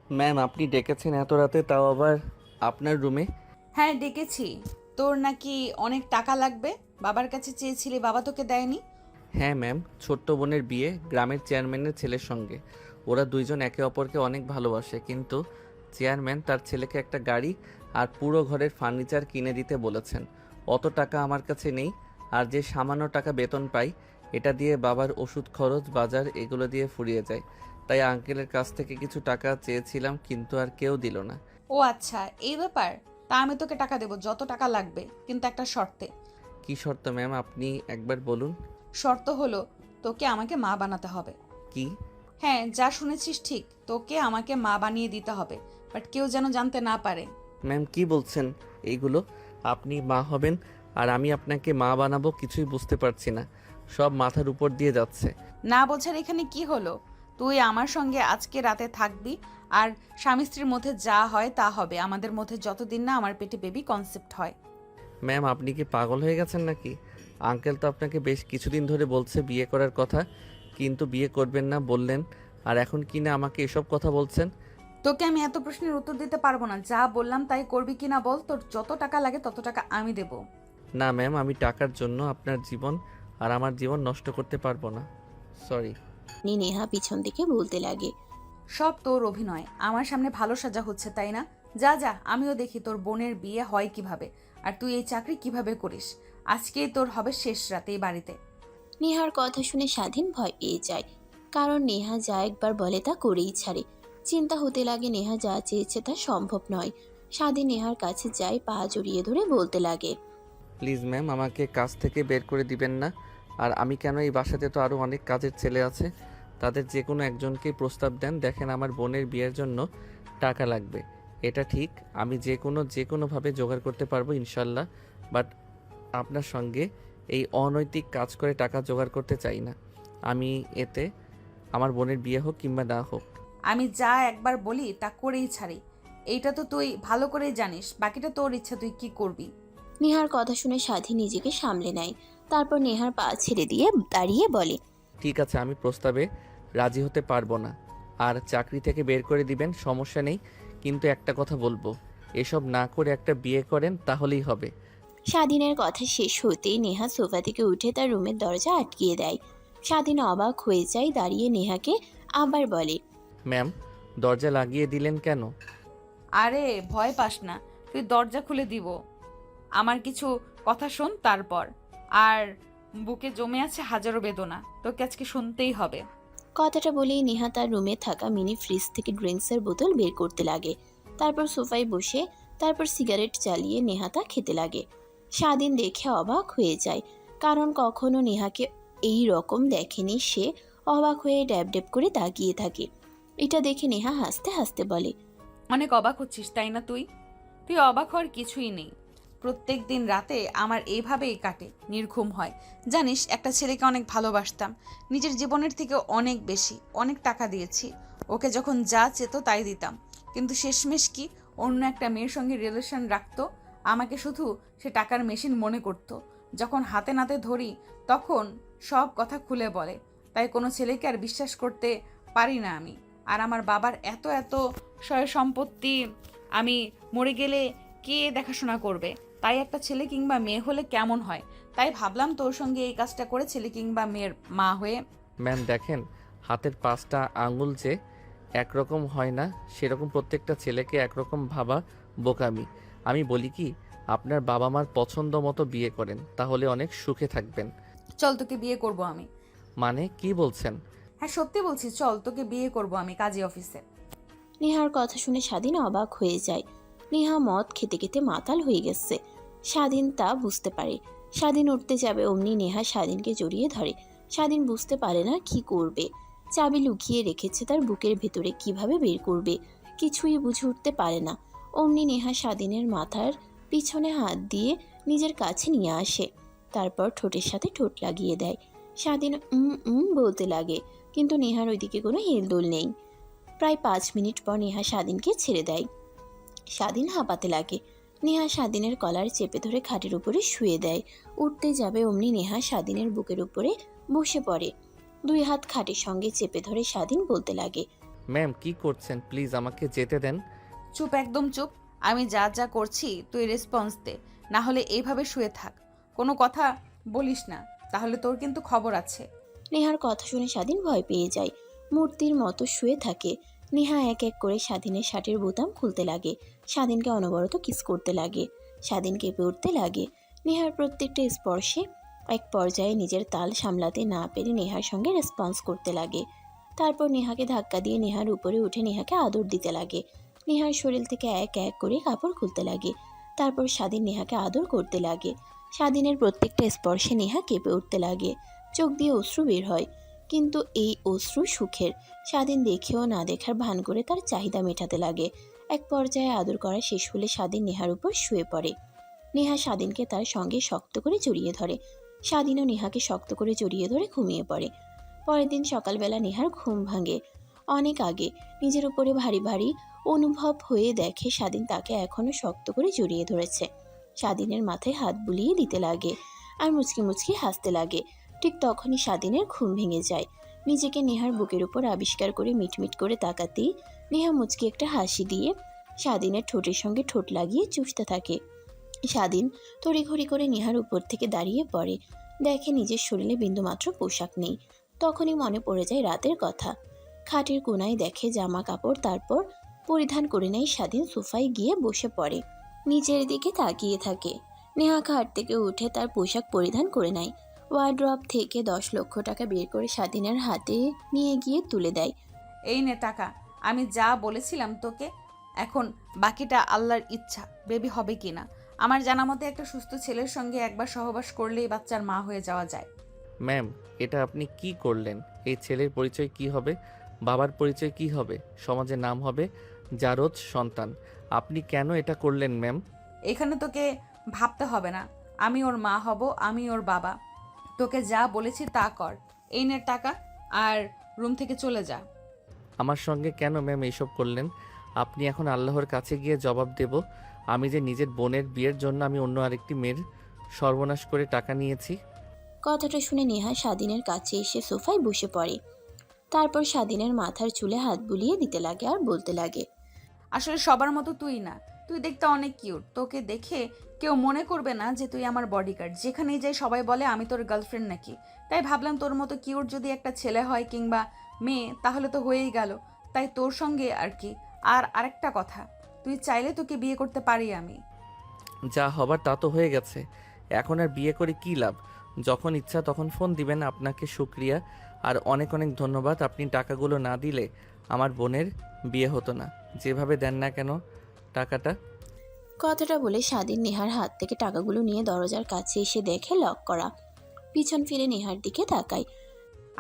Ma'am, আপনি ডেকেছেন এত রাতে, তাও আবার আপনার রুমে? হ্যাঁ ডেকেছি। তোর নাকি অনেক টাকা লাগবে, বাবার কাছে চেয়েছিলি, বাবা তোকে দেয়নি। হ্যাঁ ম্যাম, ছোট্ট বোনের বিয়ে গ্রামের চেয়ারম্যানের ছেলের সঙ্গে। ওরা দুইজন একে অপরকে অনেক ভালোবাসে, কিন্তু চেয়ারম্যান তার ছেলেকে একটা গাড়ি আর পুরো ঘরের ফার্নিচার কিনে দিতে বলেছেন। অত টাকা আমার কাছে নেই, আর যে সামান্য টাকা বেতন পাই এটা দিয়ে বাবার ওষুধ খরচ, বাজার এগুলো দিয়ে ফুরিয়ে যায়। তাই আঙ্কেলের কাছ থেকে কিছু টাকা চেয়েছিলাম, কিন্তু আর কেউ দিল না। ও আচ্ছা, এই ব্যাপার। তা আমি তোকে টাকা দেবো, যত টাকা লাগবে, কিন্তু একটা শর্তে। কি শর্ত ম্যাম, আপনি একবার বলুন। শর্ত হলো, তোকে আমাকে মা বানাতে হবে। কি? হ্যাঁ, যা শুনেছিস ঠিক, তোকে আমাকে মা বানিয়ে দিতে হবে, বাট কেউ যেন জানতে না পারে। ম্যাম কি বলছেন এইগুলো? আপনি মা হবেন আর আমি আপনাকে মা বানাবো? কিছুই বুঝতে পারছি না, সব মাথার উপর দিয়ে যাচ্ছে। না বোঝার এখানে কি হলো? তুই আমার সঙ্গে আজকে রাতে থাকবি, আর স্বামী স্ত্রীর মধ্যে যা হয় তা হবে, আমাদের মধ্যে যতদিন না আমার পেটে বেবি কনসেপ্ট হয়। ম্যাম আপনি কি পাগল হয়ে গেছেন নাকি? আঙ্কেল তো আপনাকে বেশ কিছুদিন ধরে বলছে বিয়ে করার কথা, কিন্তু বিয়ে করবেন না বললেন, আর এখন কি না আমাকে এসব কথা বলছেন? তোকে আমি এত প্রশ্নের উত্তর দিতে পারবো না, যা বললাম তাই করবি কিনা বল, তোর যত টাকা লাগে তত টাকা আমি দেব। না ম্যাম, আমি টাকার জন্য আপনার জীবন আর আমার জীবন নষ্ট করতে পারবো না, সরি। নেহা পিছন থেকে বলতে লাগে। সব তোর অভিনয়, আমার সামনে ভালো সাজা হচ্ছে তাই না? যা যা, আমিও দেখি তোর বোনের বিয়ে হয় কিভাবে, আর তুই এই চাকরি কিভাবে করিস। আজকেই তোর হবে শেষ রাত এই বাড়িতে। নেহার কথা শুনে স্বাধীন ভয় পেয়ে যায়, কারণ নেহা যা একবার বলে তা করেই ছাড়ে। চিন্তা হতে লাগে নেহা যা চেয়েছে তা সম্ভব নয়। স্বাধীন নেহার কাছে যায়, পা জড়িয়ে ধরে বলতে লাগে। প্লিজ ম্যাম, আমাকে কাজ থেকে বের করে দিবেন না। আর আমি কেন, এই বাসাতে তো আরও অনেক কাজের ছেলে আছে, তাদের যে কোনো একজনকেই প্রস্তাব দেন। দেখেন, আমার বোনের বিয়ের জন্য টাকা লাগবে, এটা ঠিক। আমি যে কোনোভাবে জোগাড় করতে পারবো ইনশাল্লাহ, বাট আপনার সঙ্গে এই অনৈতিক কাজ করে টাকা জোগাড় করতে চাই না আমি। এতে আমার বোনের বিয়ে হোক কিংবা না হোক। আমি যা একবার বলি তা করেই ছাড়ি, এইটা তো তুই ভালো করেই জানিস, বাকিটা তোর ইচ্ছা, তুই কি করবি। নেহার কথা শুনে স্বাধীন নিজেকে সামলে নেয়, তারপর নেহার পা ছেড়ে দিয়ে দাঁড়িয়ে বলে। ঠিক আছে, আমি প্রস্তাবে রাজি হতে পারবো না, আর চাকরি থেকে বের করে দিবেন সমস্যা নেই, কিন্তু একটা কথা বলবো, এসব না করে একটা বিয়ে করেন তাহলেই হবে। স্বাধীনের কথা শেষ হতেই নেহা সোফা থেকে উঠে তার রুমের দরজা আটকিয়ে দেয়। স্বাধীন অবাক হয়ে যায়, দাঁড়িয়ে নেহাকে আবার বলে। ম্যাম, দরজা লাগিয়ে দিলেন কেন? আরে ভয় পাস না, তুই দরজা খুলে দিব। আমার কিছু কথা শোন তারপর। আর বুকে জমে আছে হাজারো বেদনা, তোকে আজকে শুনতেই হবে। কথাটা বলেই নেহা তার রুমে থাকা মিনি ফ্রিজ থেকে ড্রিঙ্কসের বোতল বের করতে লাগে। তারপর সোফায় বসে তারপর সিগারেট জ্বালিয়ে নেহা তা খেতে লাগে। স্বাধীন দেখে অবাক হয়ে যায়, কারণ কখনো নেহাকে এই রকম দেখেনি সে। অবাক হয়ে ড্যাব ড্যাব করে তাকিয়ে থাকে। এটা দেখে নেহা হাসতে হাসতে বলে। অনেক অবাক হচ্ছিস তাই না? তুই তুই অবাক হওয়ার কিছুই নেই। প্রত্যেক দিন রাতে আমার এইভাবেই কাটে, নির্ঘুম হয়। জানিস, একটা ছেলেকে অনেক ভালোবাসতাম, নিজের জীবনের থেকে অনেক বেশি, অনেক টাকা দিয়েছি ওকে, যখন যা চেত তাই দিতাম, কিন্তু শেষমেশ কি, অন্য একটা মেয়ের সঙ্গে রিলেশন রাখতো। আমাকে শুধু সে টাকার মেশিন মনে করতো। যখন হাতে নাতে ধরি তখন সব কথা খুলে বলে। তাই কোনো ছেলেকে আর বিশ্বাস করতে পারি না আমি। আর আমার বাবার এত এত সয় সম্পত্তি, আমি মরে গেলে কে দেখাশোনা করবে? তাই একটা ছেলে কিংবা মেয়ে হলে কেমন হয়, তাই ভাবলাম তোর সঙ্গে এই কাজটা করে ছেলে কিংবা মেয়ের মা হয়ে। ম্যাম দেখেন, হাতের 5টা আঙুল যে একরকম হয় না, সেরকম প্রত্যেকটা ছেলেকে একরকম ভাবা বোকামি। আমি বলি কি, আপনার বাবা মার পছন্দ মতো বিয়ে করেন, তাহলে অনেক সুখে থাকবেন। চল, তোকে বিয়ে করব আমি। মানে কি বলছেন? হ্যাঁ সত্যি বলছি, চল তোকে বিয়ে করব আমি কাজী অফিসে। নেহার কথা শুনে স্বাধীন অবাক হয়ে যায়। নেহা মদ খেতে খেতে মাতাল হয়ে গেছে, স্বাধীন তা বুঝতে পারে। স্বাধীন উঠতে যাবে অমনি নেহা স্বাধীনকে জড়িয়ে ধরে। স্বাধীন বুঝতে পারে না কি করবে। চাবি লুকিয়ে রেখেছে তার বুকের ভেতরে, কিভাবে বের করবে কিছুই বুঝে উঠতে পারে না। অমনি নেহা স্বাধীনের মাথার পিছনে হাত দিয়ে নিজের কাছে নিয়ে আসে, তারপর ঠোঁটের সাথে ঠোঁট লাগিয়ে দেয়। স্বাধীন বলতে লাগে, কিন্তু নেহার ওইদিকে কোনো হেলদোল নেই। প্রায় 5 মিনিট পর নেহা স্বাধীনকে ছেড়ে দেয়। স্বাধীন হাঁপাতে লাগে। নেহা স্বাধীনের কলার চেপে ধরে খাটের উপরে শুয়ে দেয়। উঠতে যাবে অমনি নেহা স্বাধীনের বুকের উপরে বসে পড়ে। 2 হাত খাটের সঙ্গে চেপে ধরে স্বাধীন বলতে লাগে। ম্যাম কি করছেন, প্লিজ আমাকে যেতে দেন। চুপ, একদম চুপ। আমি যা যা করছি তুই রেসপন্স দে, না হলে এইভাবে শুয়ে থাক, কোনো কথা বলিস না, তাহলে তোর কিন্তু খবর আছে। নেহার কথা শুনে স্বাধীন ভয় পেয়ে যায়, মূর্তির মতো শুয়ে থাকে। নেহা এক এক করে স্বাধীনের শার্টের বোতাম খুলতে লাগে, স্বাধীনকে অনবরত কিস করতে লাগে। স্বাধীন কেঁপে উঠতে লাগে নেহার প্রত্যেকটা স্পর্শে। এক পর্যায়ে নিজের তাল সামলাতে না পেরে নেহার সঙ্গে রেসপন্স করতে লাগে। তারপর নেহাকে ধাক্কা দিয়ে নেহার উপরে উঠে নেহাকে আদর দিতে লাগে। নেহার শরীর থেকে এক এক করে কাপড় খুলতে লাগে। তারপর স্বাধীন নেহাকে আদর করতে লাগে। স্বাধীনের প্রত্যেকটা স্পর্শে নেহা কেঁপে উঠতে লাগে, চোখ দিয়ে অশ্রু বের হয়, কিন্তু এই অশ্রু সুখের। স্বাধীন দেখেও না দেখার ভান করে তার চাহিদা মেটাতে লাগে। এক পর্যায়ে আদর করা শেষ হলে স্বাধীন নেহার উপর শুয়ে পড়ে। নেহা স্বাধীনকে তার সঙ্গে শক্ত করে জড়িয়ে ধরে। স্বাধীনও নেহাকে শক্ত করে জড়িয়ে ধরে ঘুমিয়ে পড়ে। পরের দিন সকালবেলা নেহার ঘুম ভাঙে অনেক আগে। নিজের উপরে ভারী ভারী অনুভব হয়ে দেখে স্বাধীন তাকে এখনো শক্ত করে জড়িয়ে ধরেছে। স্বাধীনের মাথায় হাত বুলিয়ে দিতে লাগে আর মুচকি মুচকি হাসতে লাগে। ঠিক তখনই স্বাধীনের ঘুম ভেঙে যায়। নিজেকে নেহার বুকের উপর আবিষ্কার করে মিটমিট করে তাকাতেই নেহা মুচকি একটা হাসি দিয়ে স্বাধীনের ঠোঁটের সঙ্গে ঠোঁট লাগিয়ে চুষতে থাকে। স্বাধীন তড়িঘড়ি করে নেহার উপর থেকে দাঁড়িয়ে পড়ে, দেখে নিজের শরীরে বিন্দুমাত্র পোশাক নেই। তখনই মনে পড়ে যায় রাতের কথা। খাটের কোনায় দেখে জামা কাপড়, তারপর পরিধান করে নেয় স্বাধীন। সোফায় গিয়ে বসে পড়ে, নিচের দিকে তাকিয়ে থাকে। নেহা খাট থেকে উঠে তার পোশাক পরিধান করে নেয়। ওয়ার্ড্রপ থেকে 10 লক্ষ টাকা বের করে স্বাধীনের হাতে নিয়ে গিয়ে তুলে দেয়। এই নে টাকা, আমি যা বলেছিলাম তোকে, এখন বাকিটা আল্লাহর ইচ্ছা, বেবি হবে কিনা। আমার জানা মতে একটা সুস্থ ছেলের সঙ্গে একবার সহবাস করলেই বাচ্চার মা হয়ে যাওয়া যায়। ম্যাম এটা আপনি কি করলেন? এই ছেলের পরিচয় কি হবে? বাবার পরিচয় কি হবে? সমাজে নাম হবে জারজ সন্তান। আপনি কেন এটা করলেন ম্যাম? এখানে তোকে ভাবতে হবে না, আমি ওর মা হব, আমি ওর বাবা। তোকে যা বলেছি তা কর। এই নে টাকা, আর রুম থেকে চলে যা। আমার সঙ্গে কেন ম্যাম এইসব করলেন? আপনি এখন আল্লাহর কাছে গিয়ে জবাব দেব আমি যে নিজের বোনের বিয়ের জন্য আমি অন্য আরেকটি মেয়ের সর্বনাশ করে টাকা নিয়েছি। কথাটা শুনে নেহা স্বাধীনের কাছে এসে সোফায় বসে পড়ে। তারপর স্বাধীনের মাথার চুলে হাত বুলিয়ে দিতে লাগে আর বলতে লাগে, আসলে সবার মতো তুই না, তুই দেখতে অনেক কিউট। তোকে দেখে কেউ মনে করবে না যে তুই আমার বডিগার্ড। যেখানেই যাই সবাই বলে আমি তোর গার্লফ্রেন্ড নাকি। তাই ভাবলাম তোর মতো কিউট যদি একটা ছেলে হয় কিংবা মেয়ে তাহলে তো হয়েই গেল। তাই তোর সঙ্গে আর কি। আর আরেকটা কথা, তুই চাইলে তোকে বিয়ে করতে পারি আমি। যা হবার তা তো হয়ে গেছে, এখন আর বিয়ে করে কী লাভ? যখন ইচ্ছা তখন ফোন দিবেন। আপনাকে শুক্রিয়া আর অনেক অনেক ধন্যবাদ। আপনি টাকাগুলো না দিলে আমার বোনের বিয়ে হতো না। যেভাবে দেন না কেন টাকাটা। কথাটা বলে স্বাধীন নেহার হাত থেকে টাকাগুলো নিয়ে দরজার কাছে এসে দেখে লক করা। পিছন ফিরে নেহার দিকে তাকায়।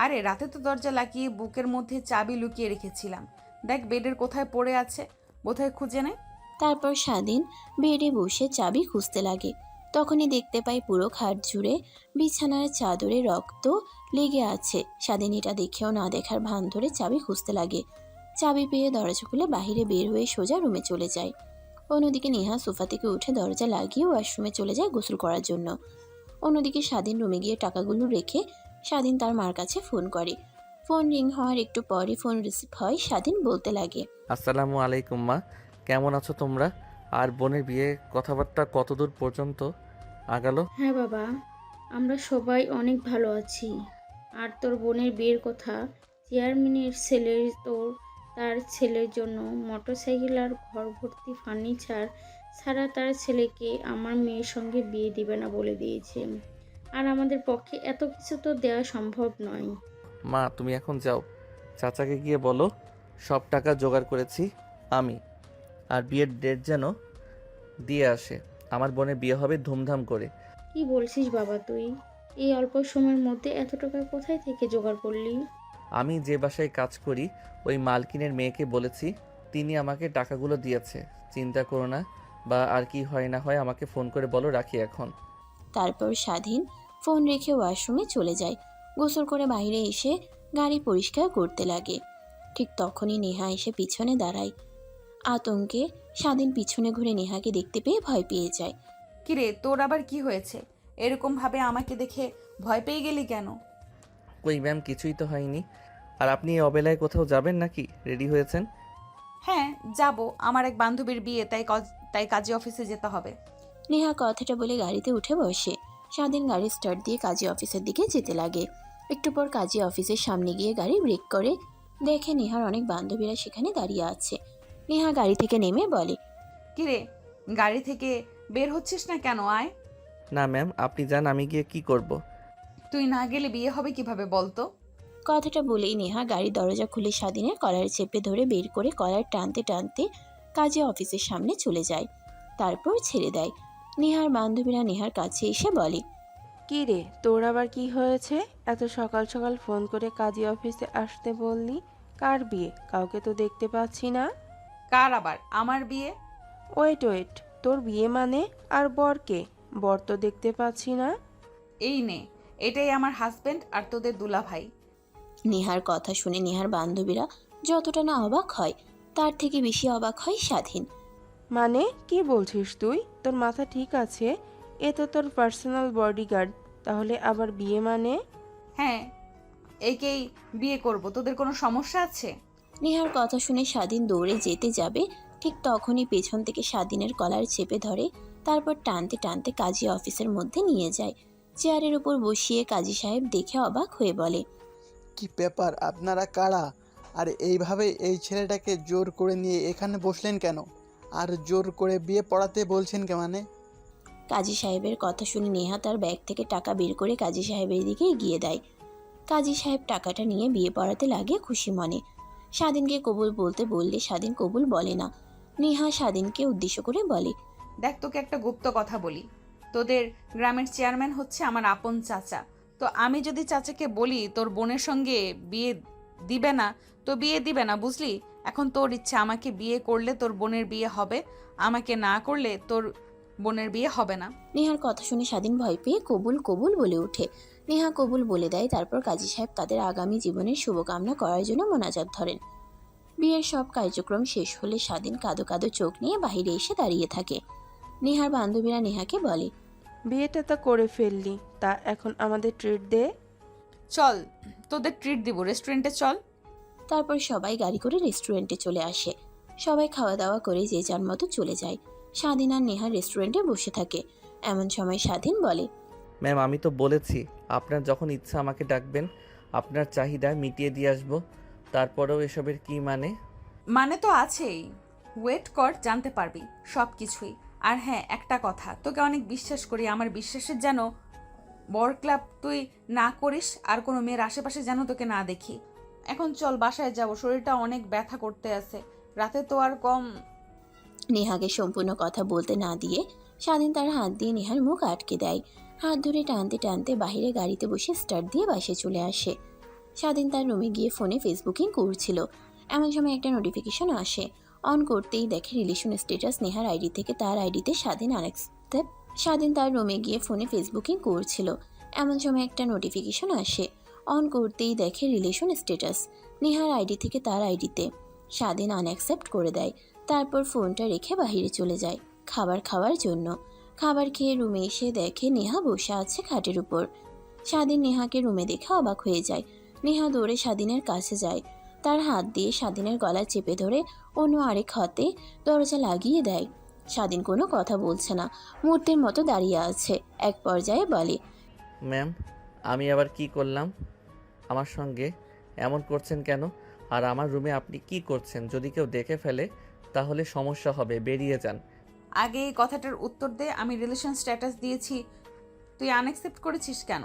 আরে রাতে তো দরজা লাগিয়ে বুকের মধ্যে চাবি লুকিয়ে রেখেছিলাম। দেখ বেডের কোথায় পড়ে আছে, বোধহয় খুঁজে নে। তারপর স্বাধীন বেডে বসে চাবি খুঁজতে লাগে। তখনই দেখতে পায় পুরো খাট জুড়ে বিছানার চাদরে রক্ত লেগে আছে। স্বাধীন এটা দেখেও না দেখার ভান ধরে চাবি খুঁজতে লাগে। চাবি পেয়ে দরজা খুলে বাহিরে বের হয়ে সোজা রুমে চলে যায়। অন্যদিকে নেহা সোফা থেকে উঠে দরজা লাগিয়ে ওয়াশরুমে চলে যায় গোসল করার জন্য। অন্যদিকে স্বাধীন রুমে গিয়ে টাকাগুলো রেখে স্বাধীন তার মার কাছে ফোন করে। ফোন রিং হওয়ার একটু পরই ফোন রিসিভ হয়। স্বাধীন বলতে লাগে, আসসালামু আলাইকুম মা, কেমন আছো তোমরা? আর বোনের বিয়ে কথাবার্তা কতদূর পর্যন্ত আগালো? হ্যাঁ বাবা, আমরা সবাই অনেক ভালো আছি। আর তোর বোনের বিয়ের কথা, চেয়ারম্যানের ছেলে তার ছেলের জন্য মোটরসাইকেল আর ঘর ভর্তি ফার্নিচার ছাড়া তার ছেলেকে আমার মেয়ের সঙ্গে বিয়ে দিবে না বলে দিয়েছে। আর আমাদের পক্ষে এত কিছু তো দেওয়া সম্ভব নয়। মা তুমি এখন যাও, চাচাকে গিয়ে বলো সব টাকা জোগাড় করেছি আমি, আর বিয়ের ডেট যেন দিয়ে আসে। আমার বোনের বিয়ে হবে ধুমধাম করে। কি বলছিস বাবা তুই? এই অল্প সময়ের মধ্যে এত টাকা কোথায় থেকে জোগাড় করলি? আমি যে বাসায় কাজ করি ওই মালকিনের মেয়েকে বলেছি, তিনি আমাকে টাকাগুলো দিয়েছে। চিন্তা করো না, বা আর কি হয় না হয় আমাকে ফোন করে বলো। রাখি এখন। তারপর স্বাধীন ফোন রেখে ওয়াশরুমে চলে যায়। গোসল করে বাইরে এসে গাড়ি পরিষ্কার করতে লাগে। ঠিক তখনই নেহা এসে পিছনে দাঁড়ায়। আতঙ্কে স্বাধীন পিছনে ঘুরে নেহাকে দেখতে পেয়ে ভয় পেয়ে যায়। কিরে তোর আবার কি হয়েছে? এরকম ভাবে আমাকে দেখে ভয় পেয়ে গেলি কেন? কই ম্যাম কিছুই তো হয়নি। আর আপনি এই অবেলায় কোথাও যাবেন নাকি? রেডি হয়েছেন? হ্যাঁ, যাব। আমার এক বান্ধবীর বিয়ে, তাই কাজী অফিসে যেতে হবে। নেহা কথাটা বলে গাড়িতে উঠে বসে। স্বাধীন গাড়ি স্টার্ট দিয়ে কাজী অফিসের দিকে যেতে লাগে। একটু পর কাজী অফিসের সামনে গিয়ে গাড়ি ব্রেক করে। দেখে নেহার অনেক বান্ধবীরা সেখানে দাঁড়িয়ে আছে। নেহা গাড়ি থেকে নেমে বলে, কিরে, গাড়ি থেকে বের হচ্ছিস না কেন? আয়। না ম্যাম, আপনি যান, আমি গিয়ে কি করব? তুই না গেলে বিয়ে হবে কিভাবে বলতো? কথাটা বলেই নেহা গাড়ির দরজা খুলে স্বাধীনের কলার চেপে ধরে বের করে কলার টানতে টানতে কাজী অফিসের সামনে চলে যায়। তারপর ছেড়ে দেয়। নেহার বান্ধবীরা নেহার কাছে এসে বলে, কি রে, তোর আবার কি হয়েছে? এত সকাল সকাল ফোন করে কাজী অফিসে আসতে বললি? কার বিয়ে? কাউকে তো দেখতে পাচ্ছি না। কার আবার? আমার বিয়ে। ওয়েট ওয়েট, তোর বিয়ে মানে? আর বর কে? বর তো দেখতে পাচ্ছি না। এই নে, এটাই আমার হাজবেন্ড আর তোদের দুলাভাই। নেহার কথা শুনে নেহার বান্ধবীরা যতটা না অবাক হয় তার থেকে বেশি অবাক হয় স্বাধীন। মানে কি বলছিস তুই? তোর মাথা ঠিক আছে? এ তো তোর পার্সোনাল বডিগার্ড। তাহলে আবার বিয়ে মানে? হ্যাঁ, একেই বিয়ে করব। তোদের কোনো সমস্যা আছে? নেহার কথা শুনে স্বাধীন দৌড়ে যেতে যাবে, ঠিক তখনই পেছন থেকে স্বাধীনের কলার চেপে ধরে, তারপর টানতে টানতে কাজী অফিসের মধ্যে নিয়ে যায়। চেয়ারের উপর বসিয়ে কাজী সাহেব দেখে অবাক হয়ে বলে, কি ব্যাপার, আপনারা কারা? আর এইভাবে এই ছেলেটাকে জোর করে নিয়ে এখানে বসলেন কেন? আর জোর করে বিয়ে পড়াতে বলছেন কে মানে? কাজী সাহেবের কথা শুনে নেহা তার ব্যাগ থেকে টাকা বের করে কাজী সাহেবের দিকে এগিয়ে দেয়। কাজী সাহেব টাকাটা নিয়ে বিয়ে পড়াতে লাগে খুশি মনে। স্বাধীনকে কবুল বলতে বললে স্বাধীন কবুল বলে না। নেহা স্বাধীনকে উদ্দেশ্য করে বলে, দেখ, তোকে একটা গুপ্ত কথা বলি। তোদের গ্রামের চেয়ারম্যান হচ্ছে আমার আপন চাচা। তো আমি যদি চাচাকে বলি তোর বোনের সঙ্গে বিয়ে দিবে না, তো বিয়ে দিবে না, বুঝলি? এখন তোর ইচ্ছা, আমাকে বিয়ে করলে তোর বোনের বিয়ে হবে, আমাকে না করলে তোর বোনের বিয়ে হবে না। নেহার কথা শুনে স্বাধীন ভয় পেয়ে কবুল কবুল বলে ওঠে। নেহা কবুল বলে দেয়। তারপর কাজী সাহেব তাদের আগামী জীবনের শুভকামনা করার জন্য মোনাজাত ধরেন। বিয়ের সব কার্যক্রম শেষ হলে স্বাধীন কাঁদো কাঁদো চোখ নিয়ে বাইরে এসে দাঁড়িয়ে থাকে। নেহার বান্ধবীরা নেহাকে বলে, বিয়েটা তো করে ফেললি, তা এখন আমাদের ট্রিট দে। চল, তোদের ট্রিট দিব, রেস্টুরেন্টে চল। তারপর সবাই গাড়ি করে রেস্টুরেন্টে চলে আসে। সবাই খাওয়া দাওয়া করে যে যার মতো চলে যায়। স্বাধীন আর নেহা রেস্টুরেন্টে বসে থাকে। এমন সময় স্বাধীন বলে, ম্যাম, আমি তো বলেছি আপনার যখন ইচ্ছা আমাকে ডাকবেন, আপনার চাহিদা মিটিয়ে দিয়ে আসবো। তারপরেও এসবের কি মানে? মানে তো আছেই, ওয়েট কর, জানতে পারবি সব কিছুই। আর হ্যাঁ, একটা কথা, তোকে অনেক বিশ্বাস করি, আমার বিশ্বাসের যেন বর ক্লাব তুই না করিস, আর কোনো মেয়ের আশেপাশে যেন তোকে না দেখি। এখন চল, বাসায় যাব, শরীরটা অনেক ব্যথা করতে আছে, রাতে তো আর কম। নেহাকে সম্পূর্ণ কথা বলতে না দিয়ে স্বাধীন তার হাত দিয়ে নেহার মুখ আটকে দেয়। হাত ধরে টানতে টানতে বাইরে গাড়িতে বসে স্টার্ট দিয়ে বাসায় চলে আসে। স্বাধীন তার রুমে গিয়ে ফোনে ফেসবুকিং করছিল। এমন সময় একটা নোটিফিকেশন আসে। অন করতেই দেখে রিলেশন স্ট্যাটাস নেহার আইডি থেকে তার আইডিতে স্বাধীন আনএক্সেপ্টেড। স্বাধীন তার রুমে গিয়ে ফোনে ফেসবুকিং করছিল। এমন সময় একটা নোটিফিকেশন আসে। অন করতেই দেখে রিলেশন স্ট্যাটাস নেহার আইডি থেকে তার আইডিতে। স্বাধীন আনঅ্যাকসেপ্ট করে দেয়। তারপর ফোনটা রেখে বাইরে চলে যায় খাবার খাওয়ার জন্য। খাবার খেয়ে রুমে এসে দেখে নেহা বসে আছে খাটের উপর। স্বাধীন নেহাকে রুমে দেখে অবাক হয়ে যায়। নেহা দৌড়ে স্বাধীনের কাছে যায়। তার হাত দিয়ে স্বাধীনের গলা চেপে ধরে অন্য আরেক হাতে দরজা লাগিয়ে দেয়। স্বাধীন কোনো কথা বলছে না, মূর্তির মতো দাঁড়িয়ে আছে। এক পর্যায়ে বলে, ম্যাম, আমি আবার কি করলাম? আমার সঙ্গে এমন করছেন কেন? আর আমার রুমে আপনি কি করছেন? যদি কেউ দেখে ফেলে তাহলে সমস্যা হবে, বেরিয়ে যান। আগে এই কথাটার উত্তর দে, আমি রিলেশন স্ট্যাটাস দিয়েছি, তুই আনএক্সেপ্ট করেছিস কেন?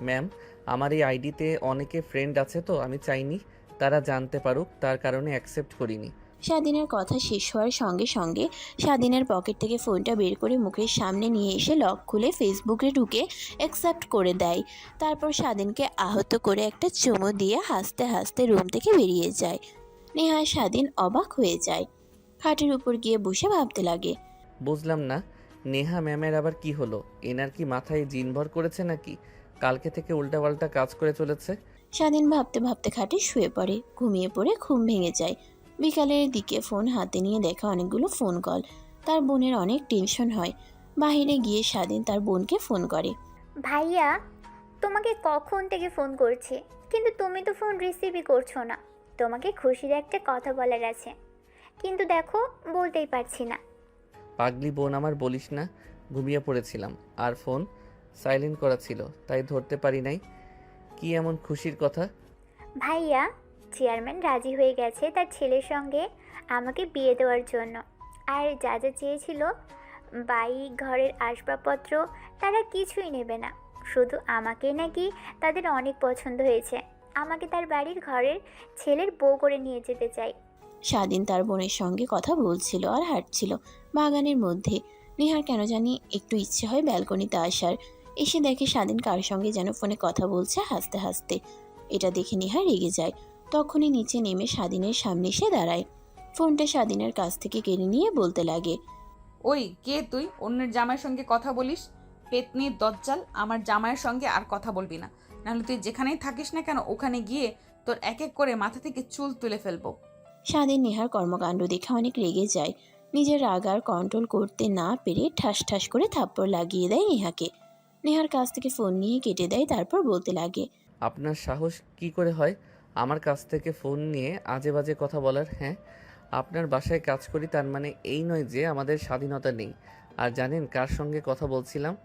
ম্যাম, আমার এই আইডিতে অনেকে ফ্রেন্ড আছে, তো আমি চাইনি তারা জানতে পারুক, তার কারণে অ্যাকসেপ্ট করিনি। স্বাধীনের কথা শেষ হওয়ার সঙ্গে সঙ্গে স্বাধীনের পকেট থেকে ফোনটা বের করে মুখের সামনে নিয়ে এসে লক খুলে ফেসবুকে ঢুকে অ্যাকসেপ্ট করে দেয়। তারপর স্বাধীনকে আহত করে একটা চুমু দিয়ে হাসতে হাসতে রুম থেকে বেরিয়ে যায়। নেহা স্বাধীন অবাক হয়ে যায়। খাটের উপর গিয়ে বসে ভাবতে লাগে, বুঝলাম না, নেহা ম্যামের আবার কি হলো? এনার কি মাথায় জিনভর করেছে নাকি? কালকে থেকে উল্টাপাল্টা কাজ করে চলেছে। স্বাধীন ভাবতে ভাবতে খাটে শুয়ে পড়ে। ঘুমিয়ে পড়ে ঘুম ভেঙে যায়। বিকালের দিকে ফোন হাতে নিয়ে দেখা অনেকগুলো ফোন কল। তার বোনের অনেক টেনশন হয়। বাইরে গিয়ে স্বাধীন তার বোনকে ফোন করে। ভাইয়া, তোমাকে কখন থেকে ফোন করছি, কিন্তু তুমি তো ফোন রিসিভই করছো না। তোমাকে খুশির একটা কথা বলার আছে, কিন্তু দেখো বলতেই পারছি না। পাগলি বোন আমার, বলিস না, ঘুমিয়ে পড়েছিলাম আর ফোন সাইলেন্ট করা ছিল, তাই ধরতে পারি নাই। কি এমন খুশির কথা? ভাইয়া, চেয়ারম্যান রাজি হয়ে গেছে তার ছেলের সঙ্গে আমাকে বিয়ে দেওয়ার জন্য। আর যা যা চেয়েছিল, বাইক, ঘরের আসবাবপত্র, তারা কিছুই নেবে না। শুধু আমাকেই নাকি তাদের অনেক পছন্দ হয়েছে। আমাকে তার বাড়ির ঘরের ছেলের বউ করে নিয়ে যেতে চাই। স্বাধীন তার বোনের সঙ্গে কথা বলছিল আর হাঁটছিল বাগানের মধ্যে। নেহার কেন জানি একটু ইচ্ছে হয় ব্যালকনিতে আসার। এসে দেখে স্বাধীন কার সঙ্গে যেন ফোনে কথা বলছে হাসতে হাসতে। এটা দেখে নেহা রেগে যায়। তখনই নিচে নেমে স্বাধীনের সামনে এসে দাঁড়ায়। ফোনটা স্বাধীনের কাছ থেকে কেড়ে নিয়ে বলতে লাগে, ওই কে তুই? অন্যের জামাইয়ের সঙ্গে কথা বলিস? পেতনির দজ্জাল, আমার জামাইয়ের সঙ্গে আর কথা বলবি না, নাহলে তুই যেখানেই থাকিস না কেন ওখানে গিয়ে তোর এক এক করে মাথা থেকে চুল তুলে ফেলবো। স্বাধীন নেহার কর্মকাণ্ড দেখে অনেক রেগে যায়। নিজের রাগ আর কন্ট্রোল করতে না পেরে ঠাস ঠাস করে থাপ্পড় লাগিয়ে দেয় নেহাকে। নেহার কাছ থেকে ফোন নিয়ে কেটে দেয়, তারপর বলতে লাগে, আপনার সাহস কি করে হয় আমার কাছ থেকে ফোন নিয়ে আজে বাজে কথা বলার? হ্যাঁ, আপনার বাসায় কাজ করি, তার মানে এই নয় যে আমাদের স্বাধীনতা নেই। আর জানেন কার সঙ্গে কথা বলছিলাম?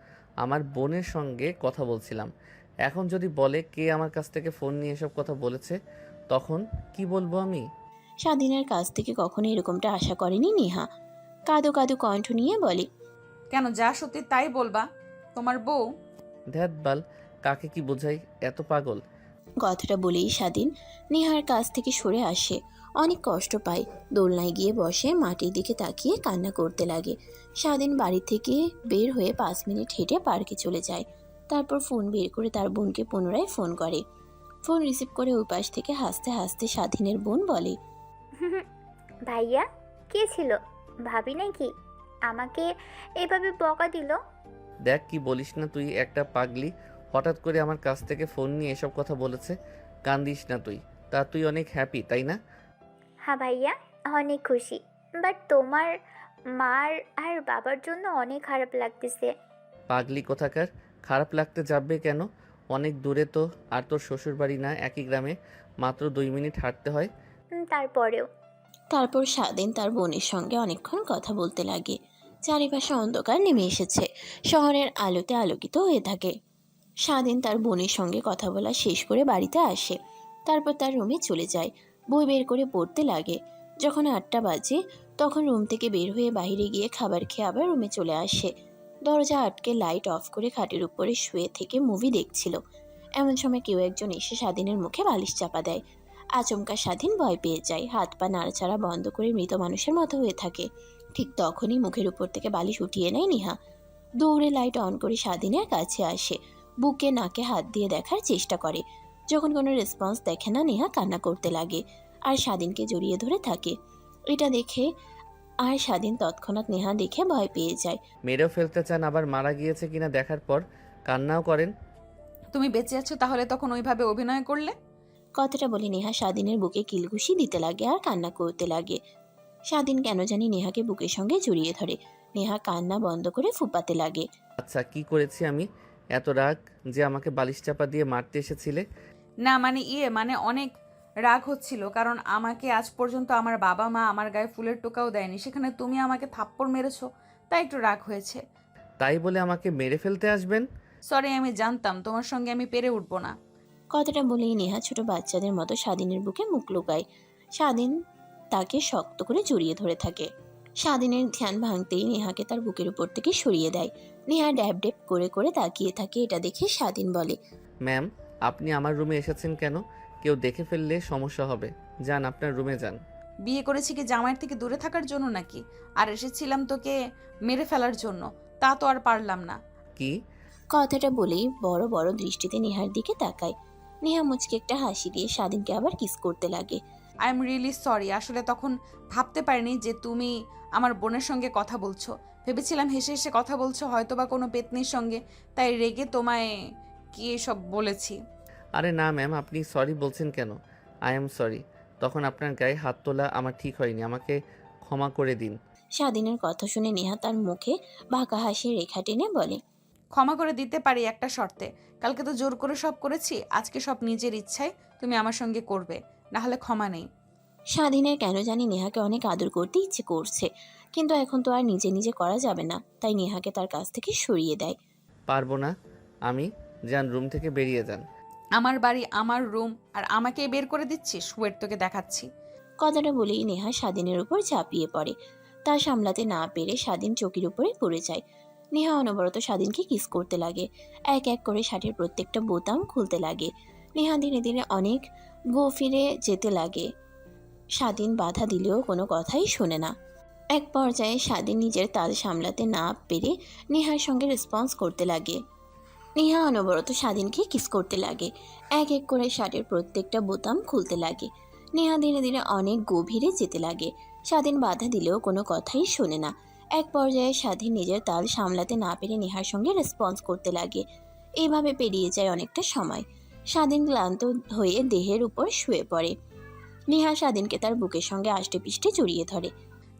আমার বোনের সঙ্গে কথা বলছিলাম। এখন যদি বলে কে আমার কাছ থেকে ফোন নিয়ে এসব কথা বলেছে, তখন কি বলবো আমি? স্বাধীনের কাছ থেকে কখনো এরকমটা আশা করেনি নেহা। কাঁদো কাঁদো কণ্ঠ নিয়ে বলে, কেন, যা সত্যি তাই বলবা। তোমার বউ। ধ্যাত বাল, কাকে কি বোঝাই, এত পাগল? কথাটা বলেই স্বাধীন নেহার কাছ থেকে সরে আসে। অনেক কষ্ট পায়। দোলনায় গিয়ে বসে মাটির দিকে তাকিয়ে কান্না করতে লাগে। স্বাধীন বাড়ি থেকে বের হয়ে 5 মিনিট হেঁটে পার্কে চলে যায়। তারপর ফোন বের করে তার বোনকে পুনরায় ফোন করে। ফোন রিসিভ করে ওই পাশ থেকে হাসতে হাসতে স্বাধীনের বোন বলে, ভাইয়া, কে ছিল? ভাবি নাকি আমাকে এভাবে বকা দিল? দেখ কি বলিস না তুই, একটা পাগলি হঠাৎ করে আমার কাছ থেকে ফোন নিয়ে এসব কথা বলেছে। কান্দিস না তুই। তা তুই অনেক হ্যাপি তাই না? হ্যাঁ ভাইয়া, অনেক খুশি। বাট তোমার মার আর বাবার জন্য অনেক খারাপ লাগতেছে। পাগলি কোথাকার, খারাপ লাগতে যাবে কেন? অনেক দূরে তো, আর তোর শ্বশুর বাড়ি না একই গ্রামে, মাত্র 2 মিনিট হাঁটতে হয়। তারপরেও তারপর স্বাধীন তার বোনের সঙ্গে অনেকক্ষণ কথা বলতে লাগে। চারিপাশে অন্ধকার নেমে এসেছে, শহরের আলোতে আলোকিত হয়ে থাকে। স্বাধীন তার বোনের সঙ্গে কথা বলা শেষ করে বাড়িতে আসে। তারপর তার রুমে চলে যায়। বই বের করে পড়তে লাগে। যখন 8টা বাজে, তখন রুম থেকে বের হয়ে বাইরে গিয়ে খাবার খেয়ে আবার রুমে চলে আসে। দরজা আটকে লাইট অফ করে খাটের উপরে শুয়ে থেকে মুভি দেখছিল। এমন সময় কেউ একজন এসে স্বাধীনের মুখে বালিশ চাপা দেয়। আচমকা স্বাধীন ভয় পেয়ে যায়, হাত পা নাড়াচাড়া বন্ধ করে মৃত মানুষের মতো হয়ে থাকে। ঠিক তখনই মুখের উপর থেকে বালিশ উঠিয়ে নেয় নেহা। দৌড়ে লাইট অন করে স্বাধীনের কাছে আসে। বুকে নাকে হাত দিয়ে দেখার চেষ্টা করে। যখন কোনো রেসপন্স দেখে না, নেহা কান্না করতে লাগে আর স্বাধীনকে জড়িয়ে ধরে থাকে। এটা দেখে আর স্বাধীন তৎক্ষণাৎ নেহা দেখে ভয় পেয়ে যায়। মেরেও ফেলতে চান, আবার মারা গিয়েছে কিনা দেখার পর কান্নাও করেন। তুমি বেঁচে আছো তাহলে তখন ওইভাবে অভিনয় করলে? কথাটা বলে নেহা স্বাধীনের বুকে কিলঘুষি দিতে লাগে আর কান্না করতে লাগে। স্বাধীন কেন জানি নেহাকে বুকের সঙ্গে জড়িয়ে ধরে। নেহা কান্না বন্ধ করে ফুপাতে লাগে। আচ্ছা কি করেছি আমি? এত রাগ যে আমাকে বালিশ চাপা দিয়ে মারতে এসেছিলে? না মানে মানে অনেক রাগ হচ্ছিল, কারণ আমাকে আজ পর্যন্ত আমার বাবা মা আমার গায়ে ফুলের টোকাও দেয়নি, সেখানে তুমি আমাকে থাপ্পড় মেরেছো, তাই একটু রাগ হয়েছে। তাই বলে আমাকে মেরে ফেলতে আসবেন? সরি, আমি জানতাম তোমার সঙ্গে আমি পেরে উঠবো না। কথাটা বলেই নেহা ছোট বাচ্চাদের মতো স্বাধীনের বুকে মুখ লুকায়। স্বাধীন তাকে শক্ত করে জড়িয়ে ধরে থাকে। স্বাধীনের ধ্যান ভাঙতেই নেহাকে তার বুকের উপর থেকে সরিয়ে দেয়। নেহা ড্যাব ড্যাব করে করে তাকিয়ে থাকে। এটা দেখে স্বাধীন বলে, ম্যাম, আপনি আমার রুমে এসেছেন কেন? কেউ দেখে ফেললে সমস্যা হবে। যান, আপনার রুমে যান। বিয়ে করেছি কি জামাইয়ের থেকে দূরে থাকার জন্য নাকি? আর এসেছিলাম তোকে মেরে ফেলার জন্য, তা তো আর পারলাম না। কি? কথাটা বলেই বড় বড় দৃষ্টিতে নেহার দিকে তাকায়। নেহা মুচকে একটা হাসি দিয়ে স্বাধীনকে আবার কিস করতে লাগে। আই এম রিয়েলি সরি, আসলে তখন ভাবতে পারিনি যে তুমি আমার বোনের সঙ্গে কথা বলছো। ভেবেছিলাম হেসে হেসে কথা বলছো, হয়তো বা কোনো পেতনির সঙ্গে, তাই রেগে তোমায় কি এসব বলেছি। আরে না ম্যাম, আপনি সরি বলছেন কেন? I am sorry. তখন আপনার গায়ে হাত তোলা আমার ঠিক হয়নি, আমাকে ক্ষমা করে দিন। স্বাধীনের কথা শুনে নেহা তার মুখে বাঁকা হাসির রেখা টেনে বলে, ক্ষমা করে দিতে পারি একটা শর্তে। কালকে তো জোর করে সব করেছি, আজকে সব নিজের ইচ্ছায় তুমি আমার সঙ্গে করবে, না হলে ক্ষমা নেই। স্বাধীনের কেন জানি নেহাকে অনেক আদর করতে ইচ্ছে করছে, কিন্তু এখন তো আর নিজে নিজে করা যাবে না, তাই নেহাকে তার কাছ থেকে সরিয়ে দেয়। পারবো না আমি। যান, রুম থেকে বেরিয়ে যান। আমার বাড়ি, আমার রুম, আর আমাকে বের করে দিচ্ছিস? ওয়েট, তোকে দেখাচ্ছি। কথাটা বলেই নেহা স্বাধীনের উপর ঝাঁপিয়ে পড়ে। তা সামলাতে না পেরে স্বাধীন চৌকির উপরে পড়ে যায়। নেহা অনবরত স্বাধীনকে কিস করতে লাগে, এক এক করে শার্টের প্রত্যেকটা বোতাম খুলতে লাগে। নেহা ধীরে ধীরে অনেক গভীরে যেতে লাগে। স্বাধীন বাধা দিলেও কোনো কথাই শোনে না। এক পর্যায়ে স্বাধীন নিজের তাল সামলাতে না পেরে নেহার সঙ্গে রেসপন্স করতে লাগে। নেহা অনবরত স্বাধীনকে কিস করতে লাগে, এক এক করে শার্টের প্রত্যেকটা বোতাম খুলতে লাগে। নেহা ধীরে ধীরে অনেক গভীরে যেতে লাগে। স্বাধীন বাধা দিলেও কোনো কথাই শোনে না। এক পর্যায়ে স্বাধীন নিজের তাল সামলাতে না পেরে নেহার সঙ্গে রেসপন্স করতে লাগে। এইভাবে পেরিয়ে যায় অনেকটা সময়। স্বাধীন ক্লান্ত হয়ে দেহের উপর শুয়ে পড়ে। নেহা স্বাধীনকে তার বুকের সঙ্গে আষ্টে পিষ্টে জড়িয়ে ধরে।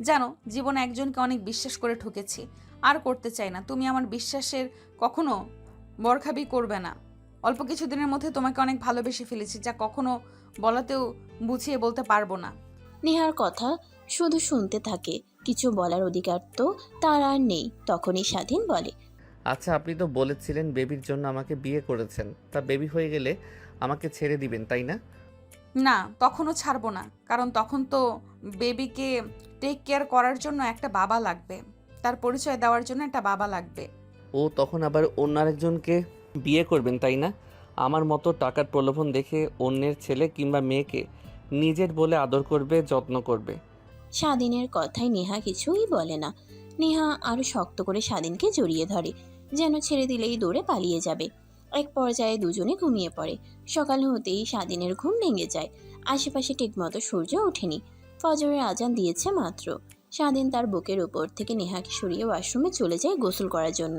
জানো, জীবনে একজনকে অনেক বিশ্বাস করে ঠকেছি, আর করতে চাই না। তুমি আমার বিশ্বাসের কখনো বরখাবি করবে না। অল্প কিছু দিনের মধ্যে তোমাকে অনেক ভালোবেসে ফেলেছি, যা কখনো বলাতেও বুঝিয়ে বলতে পারবো না। নেহার কথা শুধু শুনতে থাকে, কিছু বলার অধিকার তো তার আর নেই। তখনই স্বাধীন বলে, আচ্ছা, আপনি তো বলেছিলেন বেবির জন্য আমাকে বিয়ে করেছেন, তা বেবি হয়ে গেলে আমাকে ছেড়ে দিবেন, তাই না? না, তখনও ছাড়বো না, কারণ তখন তো বেবিকে টেক কেয়ার করার জন্য একটা বাবা লাগবে, তার পরিচয় দেওয়ার জন্য একটা বাবা লাগবে। ও তখন আবার অন্য আরেকজনকে বিয়ে করবেন, তাই না? আমার মতো টাকার প্রলোভন দেখে অন্যের ছেলে কিংবা মেয়েকে নিজের বলে আদর করবে, যত্ন করবে। স্বাধীনের কথায় নেহা কিছুই বলে না। নেহা আরো শক্ত করে স্বাধীনকে জড়িয়ে ধরে, যেন ছেড়ে দিলেই দৌড়ে পালিয়ে যাবে। এক পর্যায়ে দুজনে ঘুমিয়ে পড়ে। সকাল হতেই স্বাধীনের ঘুম ভেঙে যায়। আশেপাশে ঠিকমতো সূর্য ওঠেনি, ফজরের আজান দিয়েছে মাত্র। স্বাধীন তার বুকের উপর থেকে নেহাকে সরিয়ে ওয়াশরুমে চলে যায় গোসল করার জন্য।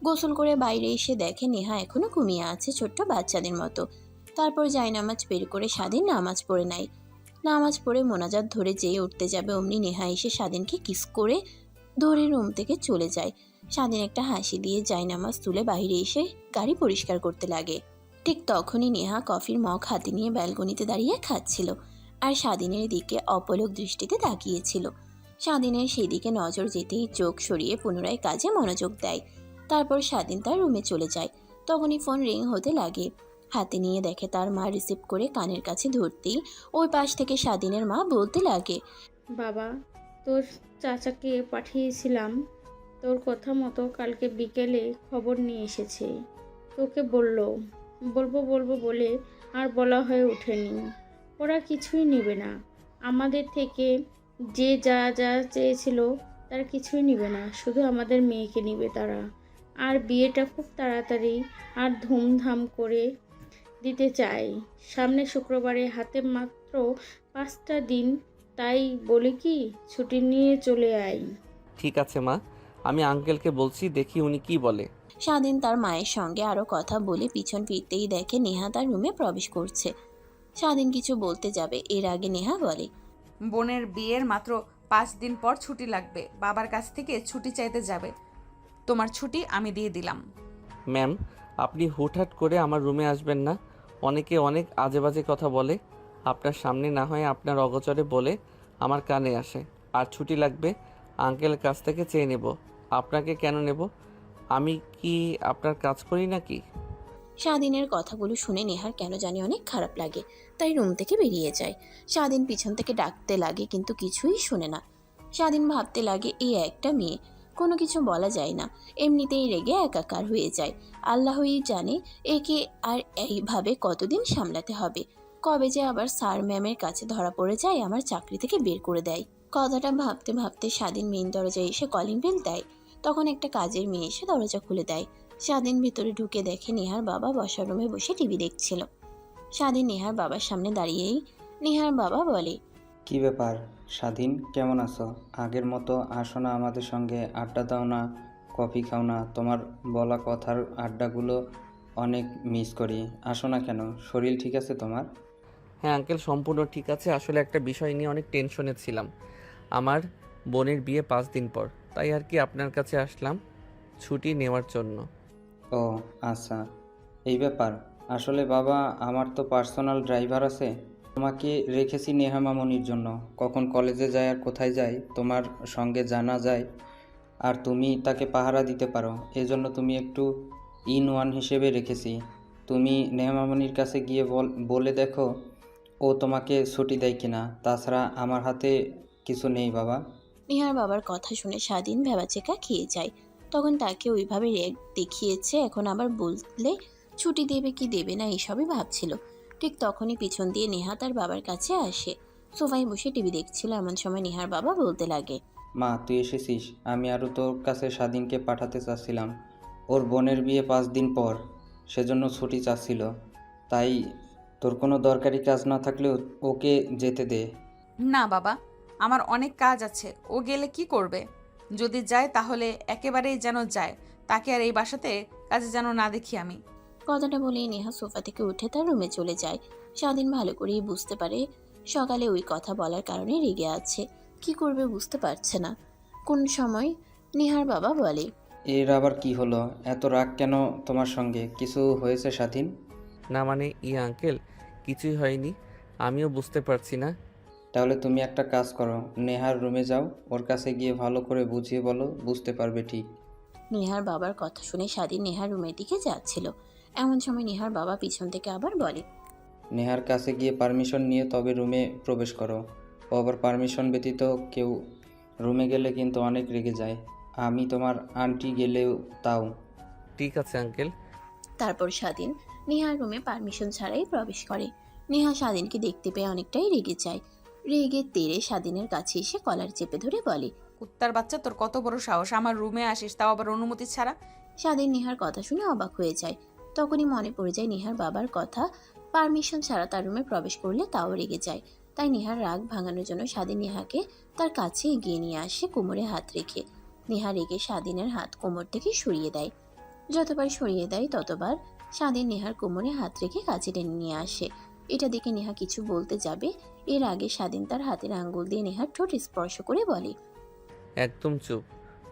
গোসল করে বাইরে এসে দেখে নেহা এখনো ঘুমিয়ে আছে ছোট্ট বাচ্চাদের মতো। তারপর জায়নামাজ বের করে স্বাধীন নামাজ পড়ে নেয়। নামাজ পড়ে মোনাজাত ধরে যেই উঠতে যাবে অমনি নেহা এসে স্বাধীনকে কিস করে ধরে রুম থেকে চলে যায়। স্বাধীন একটা হাসি দিয়ে জায়নামাজ তুলে বাইরে এসে গাড়ি পরিষ্কার করতে লাগে। ঠিক তখনই নেহা কফির মগ হাতে নিয়ে ব্যালকনিতে দাঁড়িয়ে খাচ্ছিল, আর স্বাধীনের দিকে অপলক দৃষ্টিতে তাকিয়েছিল। স্বাধীনের সেদিকে নজর যেতেই চোখ সরিয়ে পুনরায় কাজে মনোযোগ দেয়। তারপর স্বাধীন তার রুমে চলে যায়। তখনই ফোন রিং হতে লাগে। হাতে নিয়ে দেখে তার মা রিসিভ করে কানের কাছে ধরতেই ওই পাশ থেকে স্বাধীনের মা বলতে লাগে, বাবা, তোর চাচাকে পাঠিয়েছিলাম, তোর কথা মতো কালকে বিকেলে খবর নিয়ে এসেছে। তোকে বলবো বলবো বলে আর বলা হয়ে ওঠেনি। ওরা কিছুই নেবে না আমাদের থেকে, যে যা যা চেয়েছিল তার কিছুই নেবে না, শুধু আমাদের মেয়েকে নেবে তারা। আর বিয়েটা খুব তাড়াতাড়ি আর ধুমধাম করে দিতে চাই। সামনে শুক্রবারে হাতে মাত্র 5টা দিন, তাই বলি কি ছুটি নিয়ে চলে আয়। ঠিক আছে মা, আমি আঙ্কেলকে বলছি, দেখি উনি কি বলে। স্বাধীন তার মায়ের সঙ্গে আরো কথা বলে পিছন ফিরতেই দেখে নেহা তার রুমে প্রবেশ করছে। স্বাধীন কিছু বলতে যাবে, এর আগে নেহা বলে, বোনের বিয়ের মাত্র 5 দিন পর ছুটি লাগবে, বাবার কাছ থেকে ছুটি চাইতে যাবে। তোমার ছুটি আমি দিয়ে দিলাম। ম্যাম, আপনি হুটহাট করে আমার রুমে আসবেন না। অনেকে অনেক আজে বাজে কথা বলে, আপনার সামনে না হয় আপনার অগোচরে বলে আমার কানে আসে। আর ছুটি লাগবে আঙ্কেলের কাছ থেকে চেয়ে নেব। আপনাকে কেন নেব? আমি কি আপনার কাজ করি নাকি? স্বাধীনের কথাগুলো শুনে নেহার কেন জানি অনেক খারাপ লাগে, তাই রুম থেকে বেরিয়ে যায়। স্বাধীন পিছন থেকে ডাকতে লাগে, কিন্তু কিছুই শোনে না। স্বাধীন ভাবতে লাগে, এই একটা মেয়ে, কোনো কিছু বলা যায় না, এমনিতেই রেগে একাকার হয়ে যায়। আল্লাহই জানে একে আর এইভাবে কতদিন সামলাতে হবে। কবে যে আবার স্যার ম্যামের কাছে ধরা পড়ে যায়, আমার চাকরি থেকে বের করে দেয়। কথাটা ভাবতে ভাবতে স্বাধীন মেইন দরজায় এসে কলিং বেল দেয়। তখন একটা কাজের মেয়ে এসে দরজা খুলে দেয়। স্বাধীন ভিতরে ঢুকে দেখে নেহার বাবা বসার রুমে বসে টিভি দেখছিল। স্বাধীন নেহার বাবার সামনে দাঁড়িয়েই নেহার বাবা বলে, কি ব্যাপার স্বাধীন, কেমন আছো? আগের মতো আসো না আমাদের সঙ্গে, আড্ডা দাও না, কফি খাও না? তোমার বলা কথার আড্ডাগুলো অনেক মিস করি। আসো না কেন? শরীর ঠিক আছে তোমার? হ্যাঁ আঙ্কেল, সম্পূর্ণ ঠিক আছে। আসলে একটা বিষয় নিয়ে অনেক টেনশনে ছিলাম। আমার বোনের বিয়ে 5 দিন পর, তাই আর কি আপনার কাছে আসলাম ছুটি নেওয়ার জন্য। ও আচ্ছা, এই ব্যাপার। আসলে বাবা, আমার তো পার্সোনাল ড্রাইভার আছে। তোমাকে রেখেছি নেহা মামনির জন্য। কখন কলেজে যায় আর কোথায় যায় তোমার সঙ্গে জানা যায়, আর তুমি তাকে পাহারা দিতে পারো। এজন্য তুমি একটু ইন ওয়ান হিসেবে রেখেছি। তুমি নেহা মামনির কাছে গিয়ে বলে দেখো ও তোমাকে ছুটি দেয় কিনা। তাছাড়া আমার হাতে কিছু নেই বাবা। নিহার বাবার কথা শুনে স্বাধীন ভ্যাবাচেকা খেয়ে যায়। তখন তাকে ওইভাবে রেগ দেখিয়েছে, এখন আবার বললে ছুটি দেবে কি দেবে না এসবই ভাবছিল। ঠিক তখনই পিছন দিয়ে নেহা তার বাবার কাছে আসে। সোফায় বসে টিভি দেখছিল, এমন সময় নিহার বাবা বলতে লাগে, মা, তুই এসেছিস। আমি আরও তোর কাছে স্বাধীনকে পাঠাতে চাচ্ছিলাম। ওর বোনের বিয়ে 5 দিন পর, সেজন্য ছুটি চাচ্ছিল। তাই তোর কোনো দরকারি কাজ না থাকলেও ওকে যেতে দে। না বাবা, আমার অনেক কাজ আছে। ও গেলে কি করবে? যদি যায় তাহলে একেবারেই যেন যায়, তাকে আর এই বাসাতে কাজে যেন না দেখি আমি। কথাটা বলেই নেহা সোফা থেকে উঠে তার রুমে চলে যায়। স্বাধীন ভালো করেই বুঝতে পারে সকালে ওই কথা বলার কারণে রেগে আছে, কি করবে বুঝতে পারছে না। কোন সময় নেহার বাবা বলে, এর আবার কি হলো? এত রাগ কেন তোমার সঙ্গে? কিছু হয়েছে স্বাধীন? না মানে আঙ্কেল, কিছুই হয়নি। আমিও বুঝতে পারছি না। তাহলে তুমি একটা কাজ করো, নেহার রুমে যাও, ওর কাছে গিয়ে ভালো করে বুঝিয়ে বলো, বুঝতে পারবে ঠিক। নেহার বাবার কথা শুনে স্বাধীন নেহার রুমের দিকে যাচ্ছিল। এমন সময় নেহার বাবা পিছন থেকে আবার বলে, নেহার কাছে গিয়ে পারমিশন নিয়ে তবে রুমে প্রবেশ করো। ও আবার পারমিশন ব্যতীত কেউ রুমে গেলে কিন্তু অনেক রেগে যায়। আমি তোমার আন্টি গেলেও তাও। ঠিক আছে আঙ্কেল। তারপর স্বাধীন নেহার রুমে পারমিশন ছাড়াই প্রবেশ করে। নেহা স্বাধীনকে দেখতে পেয়ে অনেকটাই রেগে যায়। রেগে তেড়ে স্বাধীনের কাছে এসে কলার চেপে ধরে বলে, কুত্তার বাচ্চা, তোর কত বড় সাহস আমার রুমে আসিস, তাও আবার অনুমতি ছাড়া। স্বাধীন নেহার কথা শুনে অবাক হয়ে যায়। তখনই মনে পড়ে যায় নেহার বাবার কথা, পারমিশন ছাড়া তার রুমে প্রবেশ করলে তাও রেগে যায়। তাই নেহার রাগ ভাঙানোর জন্য স্বাধীন নেহাকে তার কাছে এগিয়ে নিয়ে আসে কোমরে হাত রেখে। নেহা রেগে স্বাধীনের হাত কোমর থেকে সরিয়ে দেয়। যতবার সরিয়ে দেয় ততবার স্বাধীন নেহার কোমরে হাত রেখে কাছে টেনে নিয়ে আসে। এটা দেখে নেহা কিছু বলতে যাবে, এর আগে স্বাধীন তার হাতের আঙ্গুল দিয়ে নেহার ঠোঁট স্পর্শ করে বলে, একদম চুপ।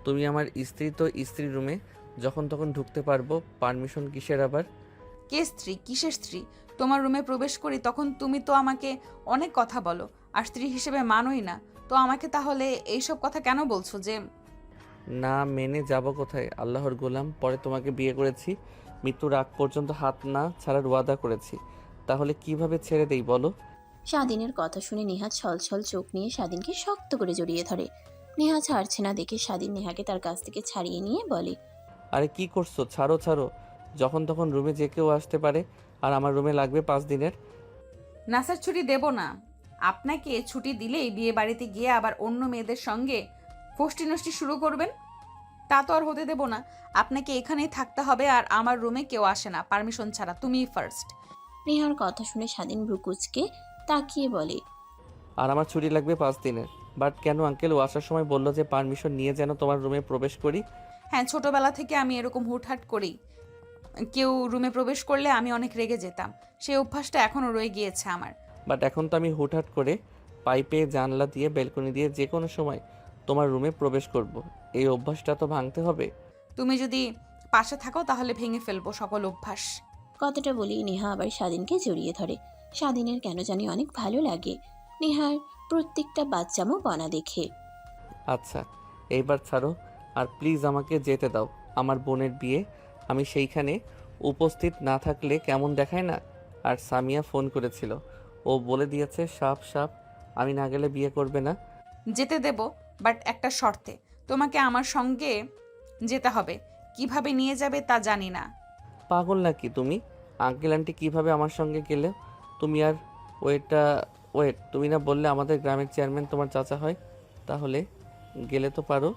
তুমি আমার স্ত্রী, তো স্ত্রীর রুমে যখন তখন ঢুকতে পারবো। পারমিশন কিসের আবার? কে স্ত্রী? কিসের স্ত্রী? তোমার রুমে প্রবেশ করি তখন তুমি তো আমাকে অনেক কথা বলো, আর স্ত্রী হিসেবে মানোই না। তো আমাকে তাহলে এইসব কথা কেন বলছো যে? না মেনে যাব কোথায়? আল্লাহর গোলাম, পরে তোমাকে বিয়ে করেছি, মৃত্যুর আগ পর্যন্ত হাত না ছাড়ার ওয়াদা করেছি। তাহলে কিভাবে ছেড়ে দেই বলো? স্বাধীনের কথা শুনে নেহা ছলছল চোখ নিয়ে স্বাধীনকে শক্ত করে জড়িয়ে ধরে। নেহা ছাড়ছে না দেখে স্বাধীন নেহাকে তার কাছ থেকে ছাড়িয়ে নিয়ে বলে, আরে কি করছো? ছাড়ো ছাড়ো। যখন তখন রুমে যে কেউ আসতে পারে, আর আমার রুমে লাগবে 5 দিনের। নাসার ছুটি দেব না। আপনাকে ছুটি দিলেই বিয়ে বাড়িতে গিয়ে আবার অন্য মেয়েদের সঙ্গে ফষ্টি নষ্টি শুরু করবেন। তা তো আর হতে দেব না। আপনাকে এখানেই থাকতে হবে, আর আমার রুমে কেউ আসে না পারমিশন ছাড়া, তুমিই ফার্স্ট। নেহার কথা শুনে স্বাধীন ভ্রুকুচকে তাকিয়ে বলে, আর আমার ছুটি লাগবে 5 দিনের। বাট কেন আঙ্কেল? ও আসার সময় বললো যে পারমিশন নিয়ে যেন তোমার রুমে প্রবেশ করি। হ্যাঁ, ছোটবেলা থেকে আমি এরকম হুটহাট করি। কেউ রুমে প্রবেশ করলে আমি অনেক রেগে যেতাম। সেই অভ্যাসটা এখনও রয়ে গিয়েছে আমার। বাট এখন তো আমি হুটহাট করে পাইপে, জানলা দিয়ে, বেলকনি দিয়ে যে কোনো সময় তোমার রুমে প্রবেশ করব। এই অভ্যাসটা তো ভাঙতে হবে। তুমি যদি পাশে থাকো তাহলে ভেঙে ফেলবো সকল অভ্যাস। কথাটা বলেই নেহা আবার স্বাধীনকে জড়িয়ে ধরে। স্বাধীনের কেন জানি অনেক ভালো লাগে নেহার প্রত্যেকটা বাচ্চামো বনা দেখে। আচ্ছা, এইবার ছাড়ো, আর প্লিজ আমাকে যেতে দাও। আমার বোনের বিয়ে, আমি সেইখানে উপস্থিত না থাকলে কেমন দেখায় না? আর সামিয়া ফোন করেছিল, ও বলে দিয়েছে সাপ সাপ আমি না গেলে বিয়ে করবে না। যেতে দেব, বাট একটা শর্তে। তোমাকে আমার সঙ্গে যেতে হবে। কিভাবে নিয়ে যাবে তা জানি না। পাগল নাকি তুমি? আঙ্কেল আন্টি কিভাবে আমার সঙ্গে গেলে? তুমি আর ওয়েট, তুমি না বললে আমাদের গ্রামের চেয়ারম্যান তোমার চাচা হয়? তাহলে গেলে তো পারো।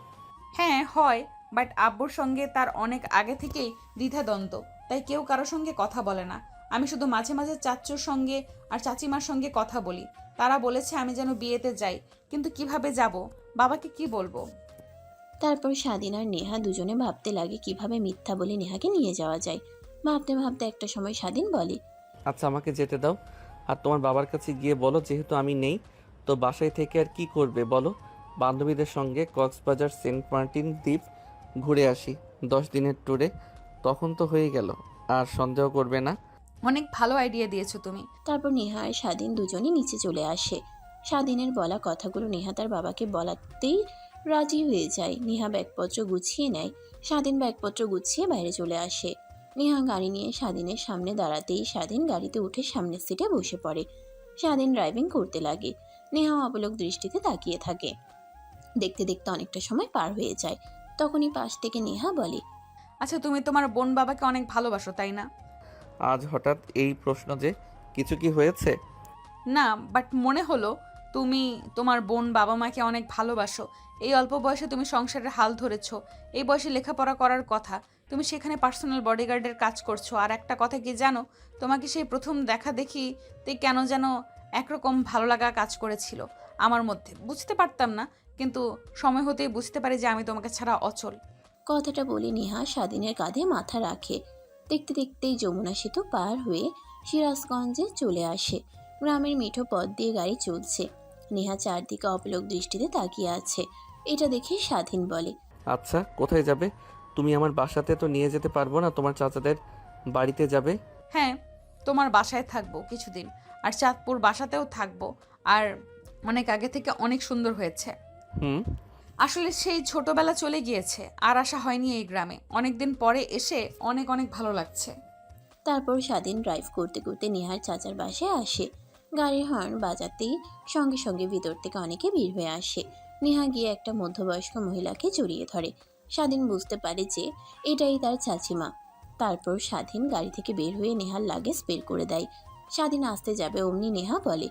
হ্যাঁ হয়, বাট আব্বুর সঙ্গে তার অনেক আগে থেকেই দ্বিধাদ্বন্দ্ব, তাই কেউ কারো সঙ্গে কথা বলে না। আমি শুধু মাঝে মাঝে চাচ্চুর সঙ্গে আর চাচিমার সঙ্গে কথা বলি। তারা বলেছে আমি যেন বিয়েতে যাই, কিন্তু কিভাবে যাব? বাবাকে কি বলবো? তারপর স্বাধীন আর নেহা দুজনে ভাবতে লাগে কিভাবে মিথ্যা বলে নেহাকে নিয়ে যাওয়া যায়। ভাবতে ভাবতে একটা সময় স্বাধীন বলে, আচ্ছা আমাকে যেতে দাও। আর তোমার বাবার কাছে গিয়ে বলো যেহেতু আমি নেই, তো বাসায় থেকে আর কি করবে বলো? বান্ধবীদের সঙ্গে কক্সবাজার সেন্ট মার্টিন দ্বীপ ঘুরে আসি 10 দিনের ট্যুরে। তখন তো হয়ে গেল, আর সন্দেহ করবে না। অনেক ভালো আইডিয়া দিয়েছো তুমি। তারপর নেহা আর স্বাধীন দুজনই নিচে চলে আসে। স্বাধীনের বলা কথাগুলো নেহা তার বাবাকে বলাতেই রাজি হয়ে যায়। নেহা ব্যাগপত্র গুছিয়ে নেয়। স্বাধীন ব্যাগপত্র গুছিয়ে বাইরে চলে আসে। নেহা গাড়ি নিয়ে স্বাধীনের সামনে দাঁড়াতেই স্বাধীন গাড়িতে উঠে সামনের সিটে বসে পড়ে। স্বাধীন ড্রাইভিং করতে লাগে। নেহা অপলক দৃষ্টিতে তাকিয়ে থাকে। দেখতে দেখতে অনেকটা সময় পার হয়ে যায়। তখনই পাশ থেকে নেহা বলে, আচ্ছা, তুমি তোমার বোন বাবাকে অনেক ভালোবাসো, তাই না? আজ হঠাৎ এই প্রশ্ন যে, কিছু কি হয়েছে? না, বাট মনে হলো তুমি তোমার বোন বাবা মাকে অনেক ভালোবাসো। এই অল্প বয়সে তুমি সংসারের হাল ধরেছো। এই বয়সে লেখাপড়া করার কথা, তুমি সেখানে পার্সোনাল বডিগার্ডের কাজ করছো। আর একটা কথা কি জানো, তোমাকে সেই প্রথম দেখা দেখিতে কেন যেন একরকম ভালো লাগা কাজ করেছিল আমার মধ্যে। বুঝতে পারতাম না, কিন্তু সময় হতেই বুঝতে পারি যে আমি তোমাকে ছাড়া অচল। কথাটা বলে নেহা স্বাধীনের কাঁধে মাথা রাখে। দেখতে দেখতেই যমুনা সেতু পার হয়ে সিরাজগঞ্জে চলে আসে। গ্রামের মিঠো পথ দিয়ে গাড়ি চলছে। নেহা চারদিকে অপলক দৃষ্টিতে তাকিয়ে আছে। এটা দেখে স্বাধীন বলে, আচ্ছা, কোথায় যাবে? তুমি আমার বাসাতে তো নিয়ে যেতে পারবো না, তোমার চাচাদের বাড়িতে যাবে? হ্যাঁ, তোমার বাসায় থাকবো কিছুদিন, আর চাঁদপুর বাসাতেও থাকবো। আর অনেক আগে থেকে অনেক সুন্দর হয়েছে। হুম। আসলে সেই ছোটবেলা চলে গিয়েছে, আর আসা হয়নি এই গ্রামে। অনেকদিন পরে এসে অনেক অনেক ভালো লাগছে। তারপর স্বাধীন ড্রাইভ করতে করতে নেহার চাচার বাসায় আসে। গাড়ির হর্ন বাজাতেই সঙ্গে সঙ্গে ভিতর থেকে অনেকে ভিড় হয়ে আসে। নেহা গিয়ে একটা মধ্যবয়স্ক মহিলাকে জড়িয়ে ধরে। স্বাধীন বুঝতে পারে যে এটাই তার চাচিমা। তারপর স্বাধীন গাড়ি থেকে বের হয়ে নেহার লাগেজ বের করে দেয়। স্বাধীন আসতে যাবে অমনি নেহা বলে,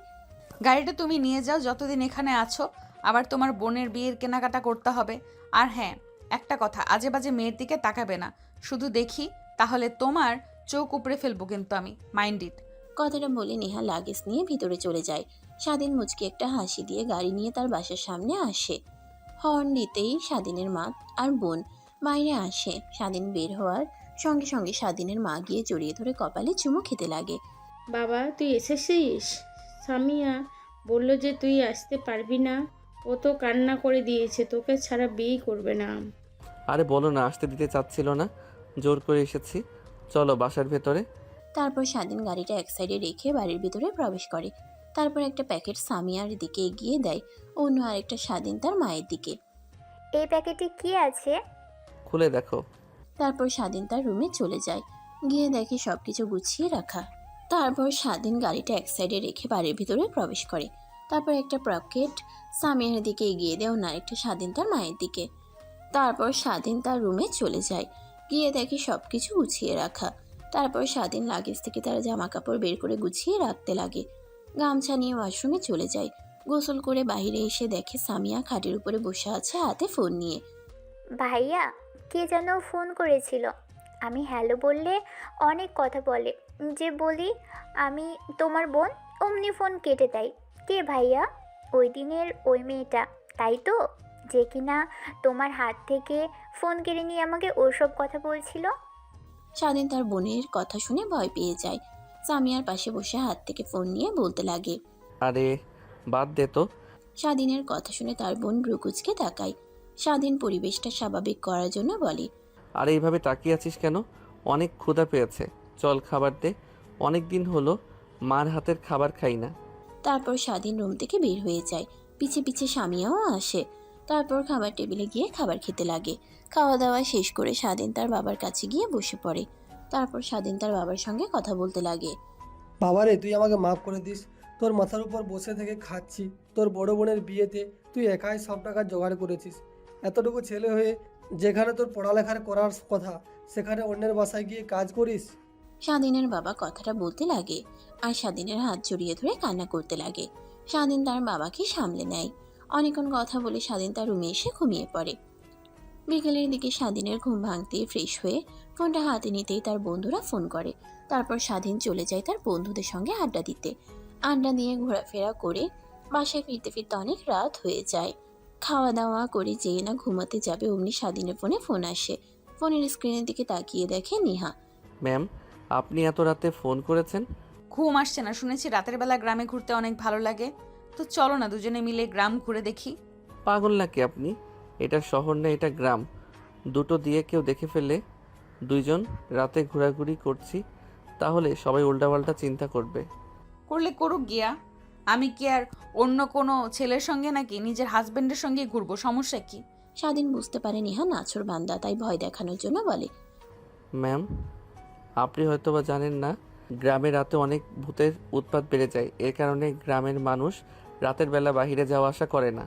গাড়িটা তুমি নিয়ে যাও যতদিন এখানে আছো। আবার তোমার বোনের বিয়ের কেনাকাটা করতে হবে। আর হ্যাঁ, একটা কথা, আজে বাজে মেয়ের দিকে তাকাবে না। শুধু দেখি তাহলে তোমার চোখ উপড়ে ফেলবো কিন্তু আমি, মাইন্ড ইট। কথাটা বলে নেহা লাগেজ নিয়ে ভিতরে চলে যায়। স্বাধীন মুচকি একটা হাসি দিয়ে গাড়ি নিয়ে তার বাসার সামনে আসে। হর্ন দিতেই স্বাধীনের মা আর বোন বাইরে আসে। স্বাধীন বের হওয়ার সঙ্গে সঙ্গে স্বাধীনের মা গিয়ে জড়িয়ে ধরে কপালে চুমু খেতে লাগে। বাবা তুই এসেছিস? সামিয়া বলল যে তুই আসতে পারবি না। ও তো কান্না করে দিয়েছে, তোকে ছাড়া বিয়েই করবে না। আরে বলো না, আসতে দিতে চাচ্ছিল না, জোর করে এসেছি। চলো বাসার ভেতরে। তারপর স্বাধীন গাড়িটা এক সাইডে রেখে বাড়ির ভিতরে প্রবেশ করে। তারপর একটা প্যাকেট সামিয়ার দিকে এগিয়ে দেয়, অন্য আরেকটা স্বাধীন তার মায়ের দিকে। এই প্যাকেটে কি আছে? খুলে দেখো। তারপর স্বাধীন তার রুমে চলে যায়। গিয়ে দেখে সবকিছু গুছিয়ে রাখা। তারপর স্বাধীন গাড়িটা এক সাইডে রেখে বাড়ির ভিতরে প্রবেশ করে। তারপর একটা প্যাকেট সামিয়ার দিকে এগিয়ে দেয়, অন্য আরেকটা স্বাধীন তার মায়ের দিকে। তারপর স্বাধীন তার রুমে চলে যায়। গিয়ে দেখে সবকিছু গুছিয়ে রাখা। তারপর স্বাধীন লাগেজ থেকে তার জামা কাপড় বের করে গুছিয়ে রাখতে লাগে। গামছা নিয়ে ওয়াশরুমে চলে যায়। গোসল করে বাইরে এসে দেখে সামিয়া খাটের উপরে বসে আছে, হাতে ফোন নিয়ে। ভাইয়া, কে যেন ফোন করেছিল। আমি হ্যালো বললে অনেক কথা বলে, যে বলি আমি তোমার বোন, অমনি ফোন কেটে দেয়। কে ভাইয়া? ওই দিনের ওই মেয়েটা, তাই তো? যে কিনা তোমার হাত থেকে ফোন কেড়ে নিয়ে আমাকে ওসব কথা বলছিল। স্বাধীন তার বোনের কথা শুনে ভয় পেয়ে যায়। সামিয়ার পাশে বসে হাত থেকে ফোন নিয়ে বলতে লাগে। আরে বাদ দে তো। স্বাধীনের কথা শুনে তার বোন ব্রুকুচকে তাকায়। স্বাধীন পরিবেশটা স্বাভাবিক করার জন্য বলে, আরে এইভাবে তাকিয়ে আছিস কেন? অনেক ক্ষুধা পেয়েছে, চল খাবার দে। অনেক দিন হলো মার হাতের খাবার খাই না। তারপর স্বাধীন রুম থেকে বের হয়ে যায়। পিছে পিছে স্বামীও আসে। তারপর খাবার টেবিলে গিয়ে খাবার খেতে লাগে। খাওয়া দাওয়া শেষ করে স্বাধীন তার বাবার কাছে গিয়ে বসে পড়ে। তারপর স্বাধীন তার বাবার সঙ্গে কথা বলতে লাগে। বাবারে, তুই আমাকে মাফ করে দিস। তোর মাথার উপর বসে থেকে খাচ্ছি। তোর বড় বোনের বিয়েতে তুই একাই সব টাকা জোগাড় করেছিস। এতটুকু ছেলে হয়ে যেখানে তোর পড়ালেখার করার কথা, সেখানে অন্যের বাসায় গিয়ে কাজ করিস। স্বাধীনের বাবা কথাটা বলতে লাগে আর স্বাধীনের হাত জড়িয়ে ধরে কান্না করতে লাগে। স্বাধীন তার বাবাকে সামলে নেয়। অনেকক্ষণ কথা বলে স্বাধীন তার রুমে এসে ঘুমিয়ে পড়ে। বিকেলের দিকে স্বাধীনের ঘুম ভাঙতেই ফ্রেশ হয়ে ফোনটা হাতে নিতেই তার বন্ধুরা ফোন করে। তারপর স্বাধীন চলে যায় তার বন্ধুদের সঙ্গে আড্ডা দিতে। আড্ডা দিয়ে ঘোরাফেরা করে বাসায় ফিরতে ফিরতে অনেক রাত হয়ে যায়। খাওয়া দাওয়া করে যেয়ে না ঘুমাতে যাবে অমনি স্বাধীনের ফোনে ফোন আসে। ফোনের স্ক্রিনের দিকে তাকিয়ে দেখে নেহা। ম্যাম, আপনি এত রাতে ফোন করেছেন? ঘুম আসছে না, শুনেছি রাতের বেলা গ্রামে ঘুরতে অনেক ভালো লাগে। তো চলো না দুজনে মিলে গ্রাম ঘুরে দেখি। পাগল নাকি আপনি? এটা শহর না, এটা গ্রাম। দুটো দিয়ে কেউ দেখে ফেললে দুইজন রাতে ঘোরাঘুরি করছি, তাহলে সবাই উল্টাপাল্টা চিন্তা করবে। করলে করুক গিয়া, আমি কি আর অন্য কোনো ছেলের সঙ্গে নাকি নিজের হাজবেন্ডের সঙ্গে ঘুরবো? সমস্যা কি? স্বাধীন বুঝতে পারে নেহা নাছর বান্দা, তাই ভয় দেখানোর জন্য বলে, ম্যাম, আপনি হয়তোবা জানেন না, গ্রামে রাতে অনেক ভূতের উৎপাত বেড়ে যায়। এর কারণে গ্রামের মানুষ রাতের বেলা বাইরে যাওয়া আসা করে না।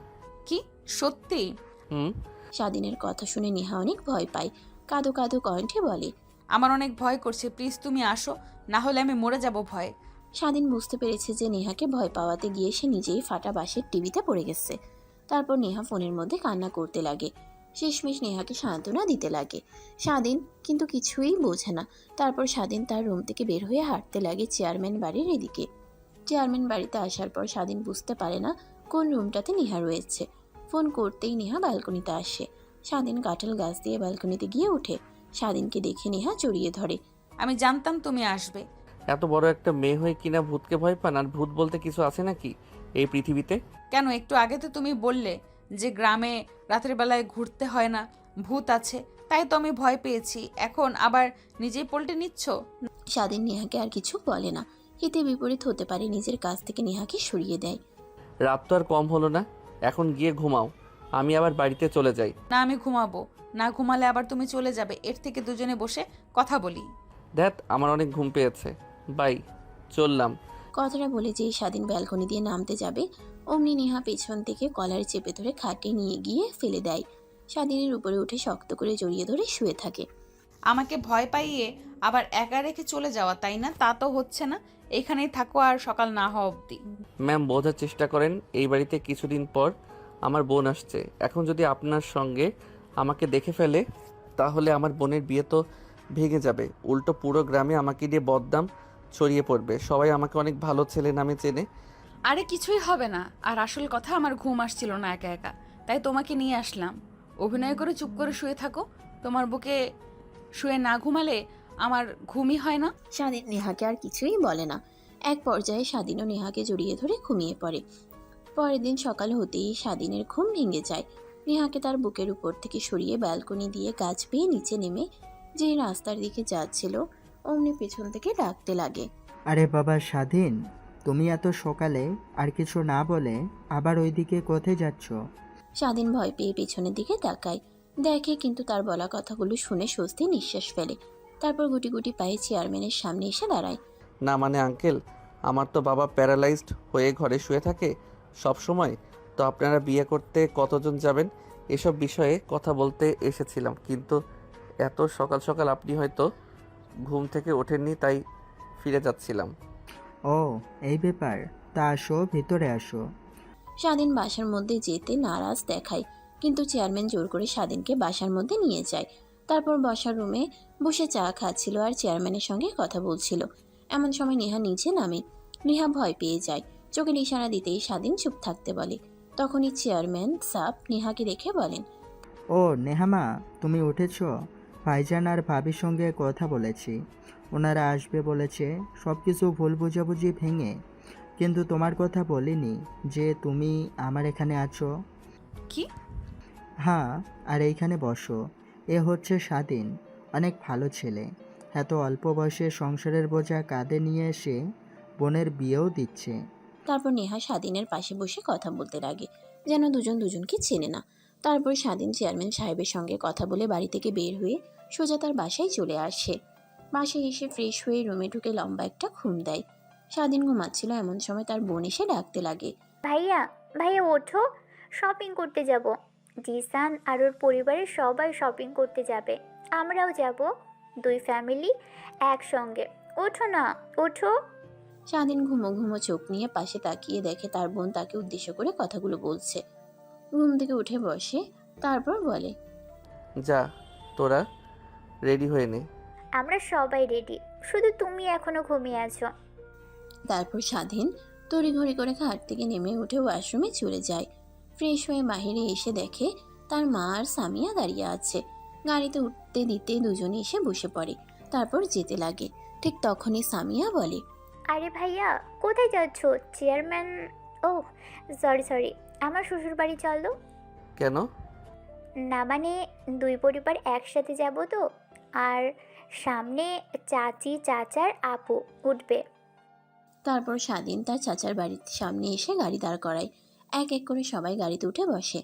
কি সত্যি? হুম। স্বাধীনের কথা শুনে নেহা অনেক ভয় পায়, কাঁদো কাঁদো কণ্ঠে বলে। আমার অনেক ভয় করছে, প্লিজ তুমি আসো, না হলে আমি মরে যাব ভয়ে। স্বাধীন বুঝতে পেরেছে যে নেহাকে ভয় পাওয়াতে গিয়ে সে নিজেই ফাটা বাঁশের টিভিতে পড়ে গেছে। তারপর নেহা ফোনের মধ্যে কান্না করতে লাগে, শেষমেশ নেহাকে সান্ত্বনা দিতে লাগে। স্বাধীন কিন্তু কিছুই বোঝে না। তারপর স্বাধীন তার রুম থেকে বের হয়ে হাঁটতে লাগে চেয়ারম্যান বাড়ির এদিকে। চেয়ারম্যান বাড়িতে আসার পর স্বাধীন বুঝতে পারে না কোন রুমটাতে নেহা রয়েছে। ফোন করতেই নেহা ব্যালকনিতে আসে। স্বাধীন কাঁঠাল গাছ দিয়ে ব্যালকনিতে গিয়ে ওঠে। স্বাধীনকে দেখে নেহা জড়িয়ে ধরে। আমি জানতাম তুমি আসবে। এত বড় একটা মেয়ে হয়ে কিনা ভূতকে ভয় পান? আর ভূত বলতে কিছু আছে নাকি এই পৃথিবীতে? কেন, একটু আগে তো তুমি বললে যে গ্রামে রাতের বেলায় ঘুরতে হয় না, ভূত আছে, তাই তো আমি ভয় পেয়েছি। এখন আবার নিজেই পল্টে নিচ্ছ। স্বাধীন নেহাকে আর কিছু বলে না। হিতে বিপরীত হতে পারে নিজের কাছ থেকে নেহাকে সরিয়ে দেয়। রাত তো আর কম হলো না, এখন গিয়ে ঘুমাও, আমি আবার বাড়িতে চলে যাই। না, আমি ঘুমাবো না, ঘুমালে আবার তুমি চলে যাবে। এর থেকে দুজনে বসে কথা বলি। ধ্যাত, আমার অনেক ঘুম পেয়েছে, বাই, চললাম। কথাটা বলে যেই স্বাধীন ব্যালকনি দিয়ে নামতে যাবে, অমনি নেহা পেছন থেকে কলার চেপে ধরে খাটে নিয়ে গিয়ে ফেলে দেয়। স্বাধীনের উপরে উঠে শক্ত করে জড়িয়ে ধরে শুয়ে থাকে। আমাকে ভয় পাইয়ে আবার একা রেখে চলে যাওয়া, তাই না? তা তো হচ্ছে না, এখানেই থাকো আর সকাল না হওয়া অবধি। ম্যাম, বোঝার চেষ্টা করেন, এই বাড়িতে কিছুদিন পর আমার বোন আসছে। এখন যদি আপনার সঙ্গে আমাকে দেখে ফেলে, তাহলে আমার বোনের বিয়ে তো ভেঙে যাবে। উল্টো পুরো গ্রামে আমাকে দিয়ে বদনাম ছড়িয়ে পড়বে, সবাই আমাকে অনেক ভালো ছেলে নামে চেনে। আরে কিছুই হবে না। আর আসল কথা, আমার ঘুম আসছিল না একা একা, তাই তোমাকে নিয়ে আসলাম। অভিনয় করে চুপ করে শুয়ে থাকো, তোমার বুকে শুয়ে না ঘুমালে আমার ঘুমই হয় না। স্বাধীন নেহাকে আর কিছুই বলে না। এক পর্যায়ে স্বাধীনও নেহাকে জড়িয়ে ধরে ঘুমিয়ে পড়ে। পরের দিন সকাল হতেই স্বাধীনের ঘুম ভেঙে যায়। নেহাকে তার বুকের উপর থেকে সরিয়ে ব্যালকনি দিয়ে গাছ বেয়ে নিচে নেমে যে রাস্তার দিকে যাচ্ছিল, অমনি পেছন থেকে ডাকতে লাগে। আরে বাবা স্বাধীন, তুমি এত সকালে আর কিছু না বলে আবার ওইদিকে কোথায় যাচ্ছ? স্বাধীন ভয় পেয়ে পেছনের দিকে তাকায়, দেখে কিন্তু তার বলা কথাগুলো শুনে স্বস্তি নিঃশ্বাস ফেলে। তারপর গুটি গুটি পায়ে চেয়ারম্যানের সামনে এসে দাঁড়ায়। না মানে আঙ্কেল, আমার তো বাবা প্যারালাইজড হয়ে ঘরে শুয়ে থাকে সব সময়। তো আপনারা বিয়ে করতে কতজন যাবেন এসব বিষয়ে কথা বলতে এসেছিলাম, কিন্তু এত সকাল সকাল আপনি হয়তো ঘুম থেকে ওঠেননি, তাই ফিরে যাচ্ছিলাম। ও এই ব্যাপার, তা আসো ভিতরে আসো। স্বাধীন বাসার মধ্যে যেতে নারাজ দেখায়, কিন্তু চেয়ারম্যান জোর করে স্বাধীনকে বাসার মধ্যে নিয়ে যায়। তারপর বসার রুমে বসে চা খাচ্ছিল আর চেয়ারম্যানের সঙ্গে কথা বলছিল। এমন সময় নেহা নিচে নামে। নেহা ভয় পেয়ে যায়, চোখের ইশারা দিতেই স্বাধীন চুপ থাকতে বলে। তখনই চেয়ারম্যান সাপ নেহাকে দেখে বলেন, ও নেহামা, তুমি উঠেছো? ভাইজান আর ভাবির সঙ্গে কথা বলেছি, ওনারা আসবে বলেছে সব কিছু ভুল বোঝাবুঝি ভেঙে। কিন্তু তোমার কথা বলিনি যে তুমি আমার এখানে আছো। কি? হ্যাঁ, আর এইখানে বসো। এ হচ্ছে স্বাধীন, অনেক ভালো ছেলে। এত অল্প বয়সে সংসারের বোঝা কাঁধে নিয়ে এসে বোনের বিয়েও দিচ্ছে। তারপর নেহা স্বাধীনের পাশে বসে কথা বলতে লাগে, যেন দুজন দুজনকে চেনে না। তারপর স্বাধীন চেয়ারম্যান সাহেবের সঙ্গে কথা বলে বাড়ি থেকে বের হয়ে সোজা তার বাসায় চলে আসে। বাসায় এসে ফ্রেশ হয়ে রুমে ঢুকে লম্বা একটা ঘুম দেয়। স্বাধীন ঘুমাচ্ছিল, এমন সময় তার বোন এসে ডাকতে লাগে। ভাইয়া, ভাইয়া ওঠো, শপিং করতে যাব। জিসান আর ওর পরিবারের সবাই শপিং করতে যাবে, আমরাও যাব, দুই ফ্যামিলি একসঙ্গে। ওঠো না, ওঠো। স্বাধীন ঘুমো ঘুমো চোখ নিয়ে পাশে তাকিয়ে দেখে তার বোন তাকে উদ্দেশ্য করে কথাগুলো বলছে। ঘুম থেকে উঠে বসে, তারপর বলে, যা, তোরা রেডি হয়ে নে। আমরা সবাই রেডি, শুধু তুমি এখনো ঘুমিয়ে আছো। তারপর স্বাধীন তড়িঘড়ি করে খাট থেকে নেমে উঠে ওয়াশরুমে চলে যায়। ফ্রেশ হয়ে বাইরে এসে দেখে তার মা আর সামিয়া দাঁড়িয়ে আছে। গাড়িতে উঠতে দিতে দুজনে এসে বসে পড়ে, তারপর যেতে লাগে। ঠিক তখনই সামিয়া বলে, আরে ভাইয়া, কোথায় যাচ্ছ? চেয়ারম্যান, ও সরি, আমার শ্বশুর বাড়ি চলো। কেন? না মানে দুই পরিবার একসাথে যাব তো, আর সামনে চাচি চাচার আপু উঠবে। তারপর স্বাধীন তার চাচার বাড়ির সামনে এসে গাড়ি দাঁড় করায়। এক এক করে সবাই গাড়িতে উঠে বসে।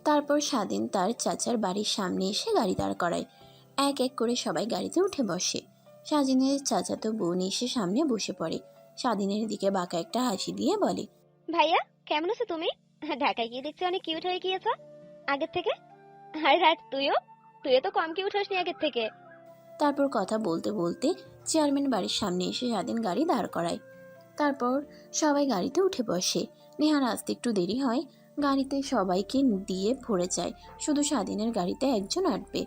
তারপর স্বাধীন তার চাচার বাড়ির সামনে এসে গাড়ি দাঁড় করায়। এক এক করে সবাই গাড়িতে উঠে বসে। স্বাধীনের চাচাতো বোন এসে সামনে বসে পড়ে। স্বাধীনের দিকে বাঁকা একটা হাসি দিয়ে বলে, ভাইয়া কেমন আছো তুমি? ঢাকায় গিয়ে দেখছি অনেক কিউট হয়ে গিয়েছ আগের থেকে। আর রাত তুইও তুইও তো কম কিউট হসনি আগের থেকে। তারপর কথা বলতে বলতে চেয়ারম্যান বাড়ির সামনে এসে স্বাধীন গাড়ি দাঁড় করায়। তারপর সবাই গাড়িতে উঠে বসে। নেহার আসতে একটু দেরি হয়। গাড়িতে সবাইকে দিয়ে ভরে যায়, শুধু স্বাধীনের গাড়িতে একজন আটবে।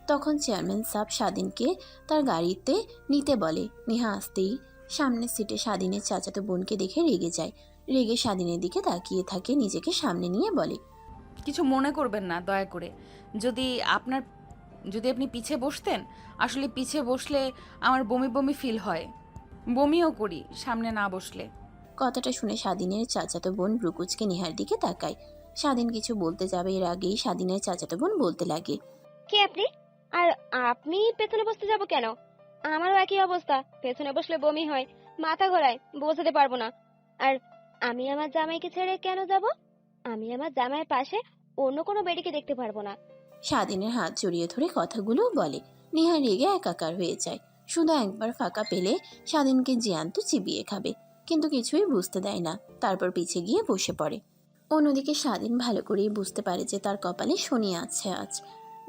তখন চেয়ারম্যান সাহেব স্বাধীনকে তার গাড়িতে নিতে বলে। নেহা আসতেই সামনের সিটে স্বাধীনের চাচাতো বোনকে দেখে রেগে যায়। রেগে স্বাধীনের দিকে তাকিয়ে থাকে, নিজেকে সামনে নিয়ে বলে, কিছু মনে করবেন না দয়া করে। যদি আপনি পিছে বসতেন, আসলে পিছে বসলে আমার বমি বমি ফিল হয়, বমিও করি সামনে না বসলে। কথাটা শুনে স্বাধীনের চাচাতো বোন ব্রুকুচকে নেহার দিকে তাকায়। স্বাধীন কিছু বলতে যাবে, এর আগেই স্বাধীনের চাচাতো বোন বলতে লাগে, কে আপনি? আর আপনি পেছনে বসতে যাব কেন? আমারও একই অবস্থা, পেছনে বসলে বমি হয়, মাথা ঘোরায়, বসতে পারবো না। আর আমি আমার জামাইকে ছেড়ে কেন যাব? আমি আমার জামাইয়ের পাশে অন্য কোনো বেডিকে দেখতে পারবো না। স্বাধীনের হাত জড়িয়ে ধরে কথাগুলো বলে। নেহা রেগে একাকার হয়ে যায়। শুধু একবার ফাঁকা পেলে স্বাধীনকে জ্যান্ত চিবিয়ে খাবে, কিন্তু কিছুই বুঝতে দেয় না। তারপর পিছে গিয়ে বসে পড়ে। অন্যদিকে স্বাধীন ভালো করেই বুঝতে পারে যে তার কপালে শনি আছে আজ।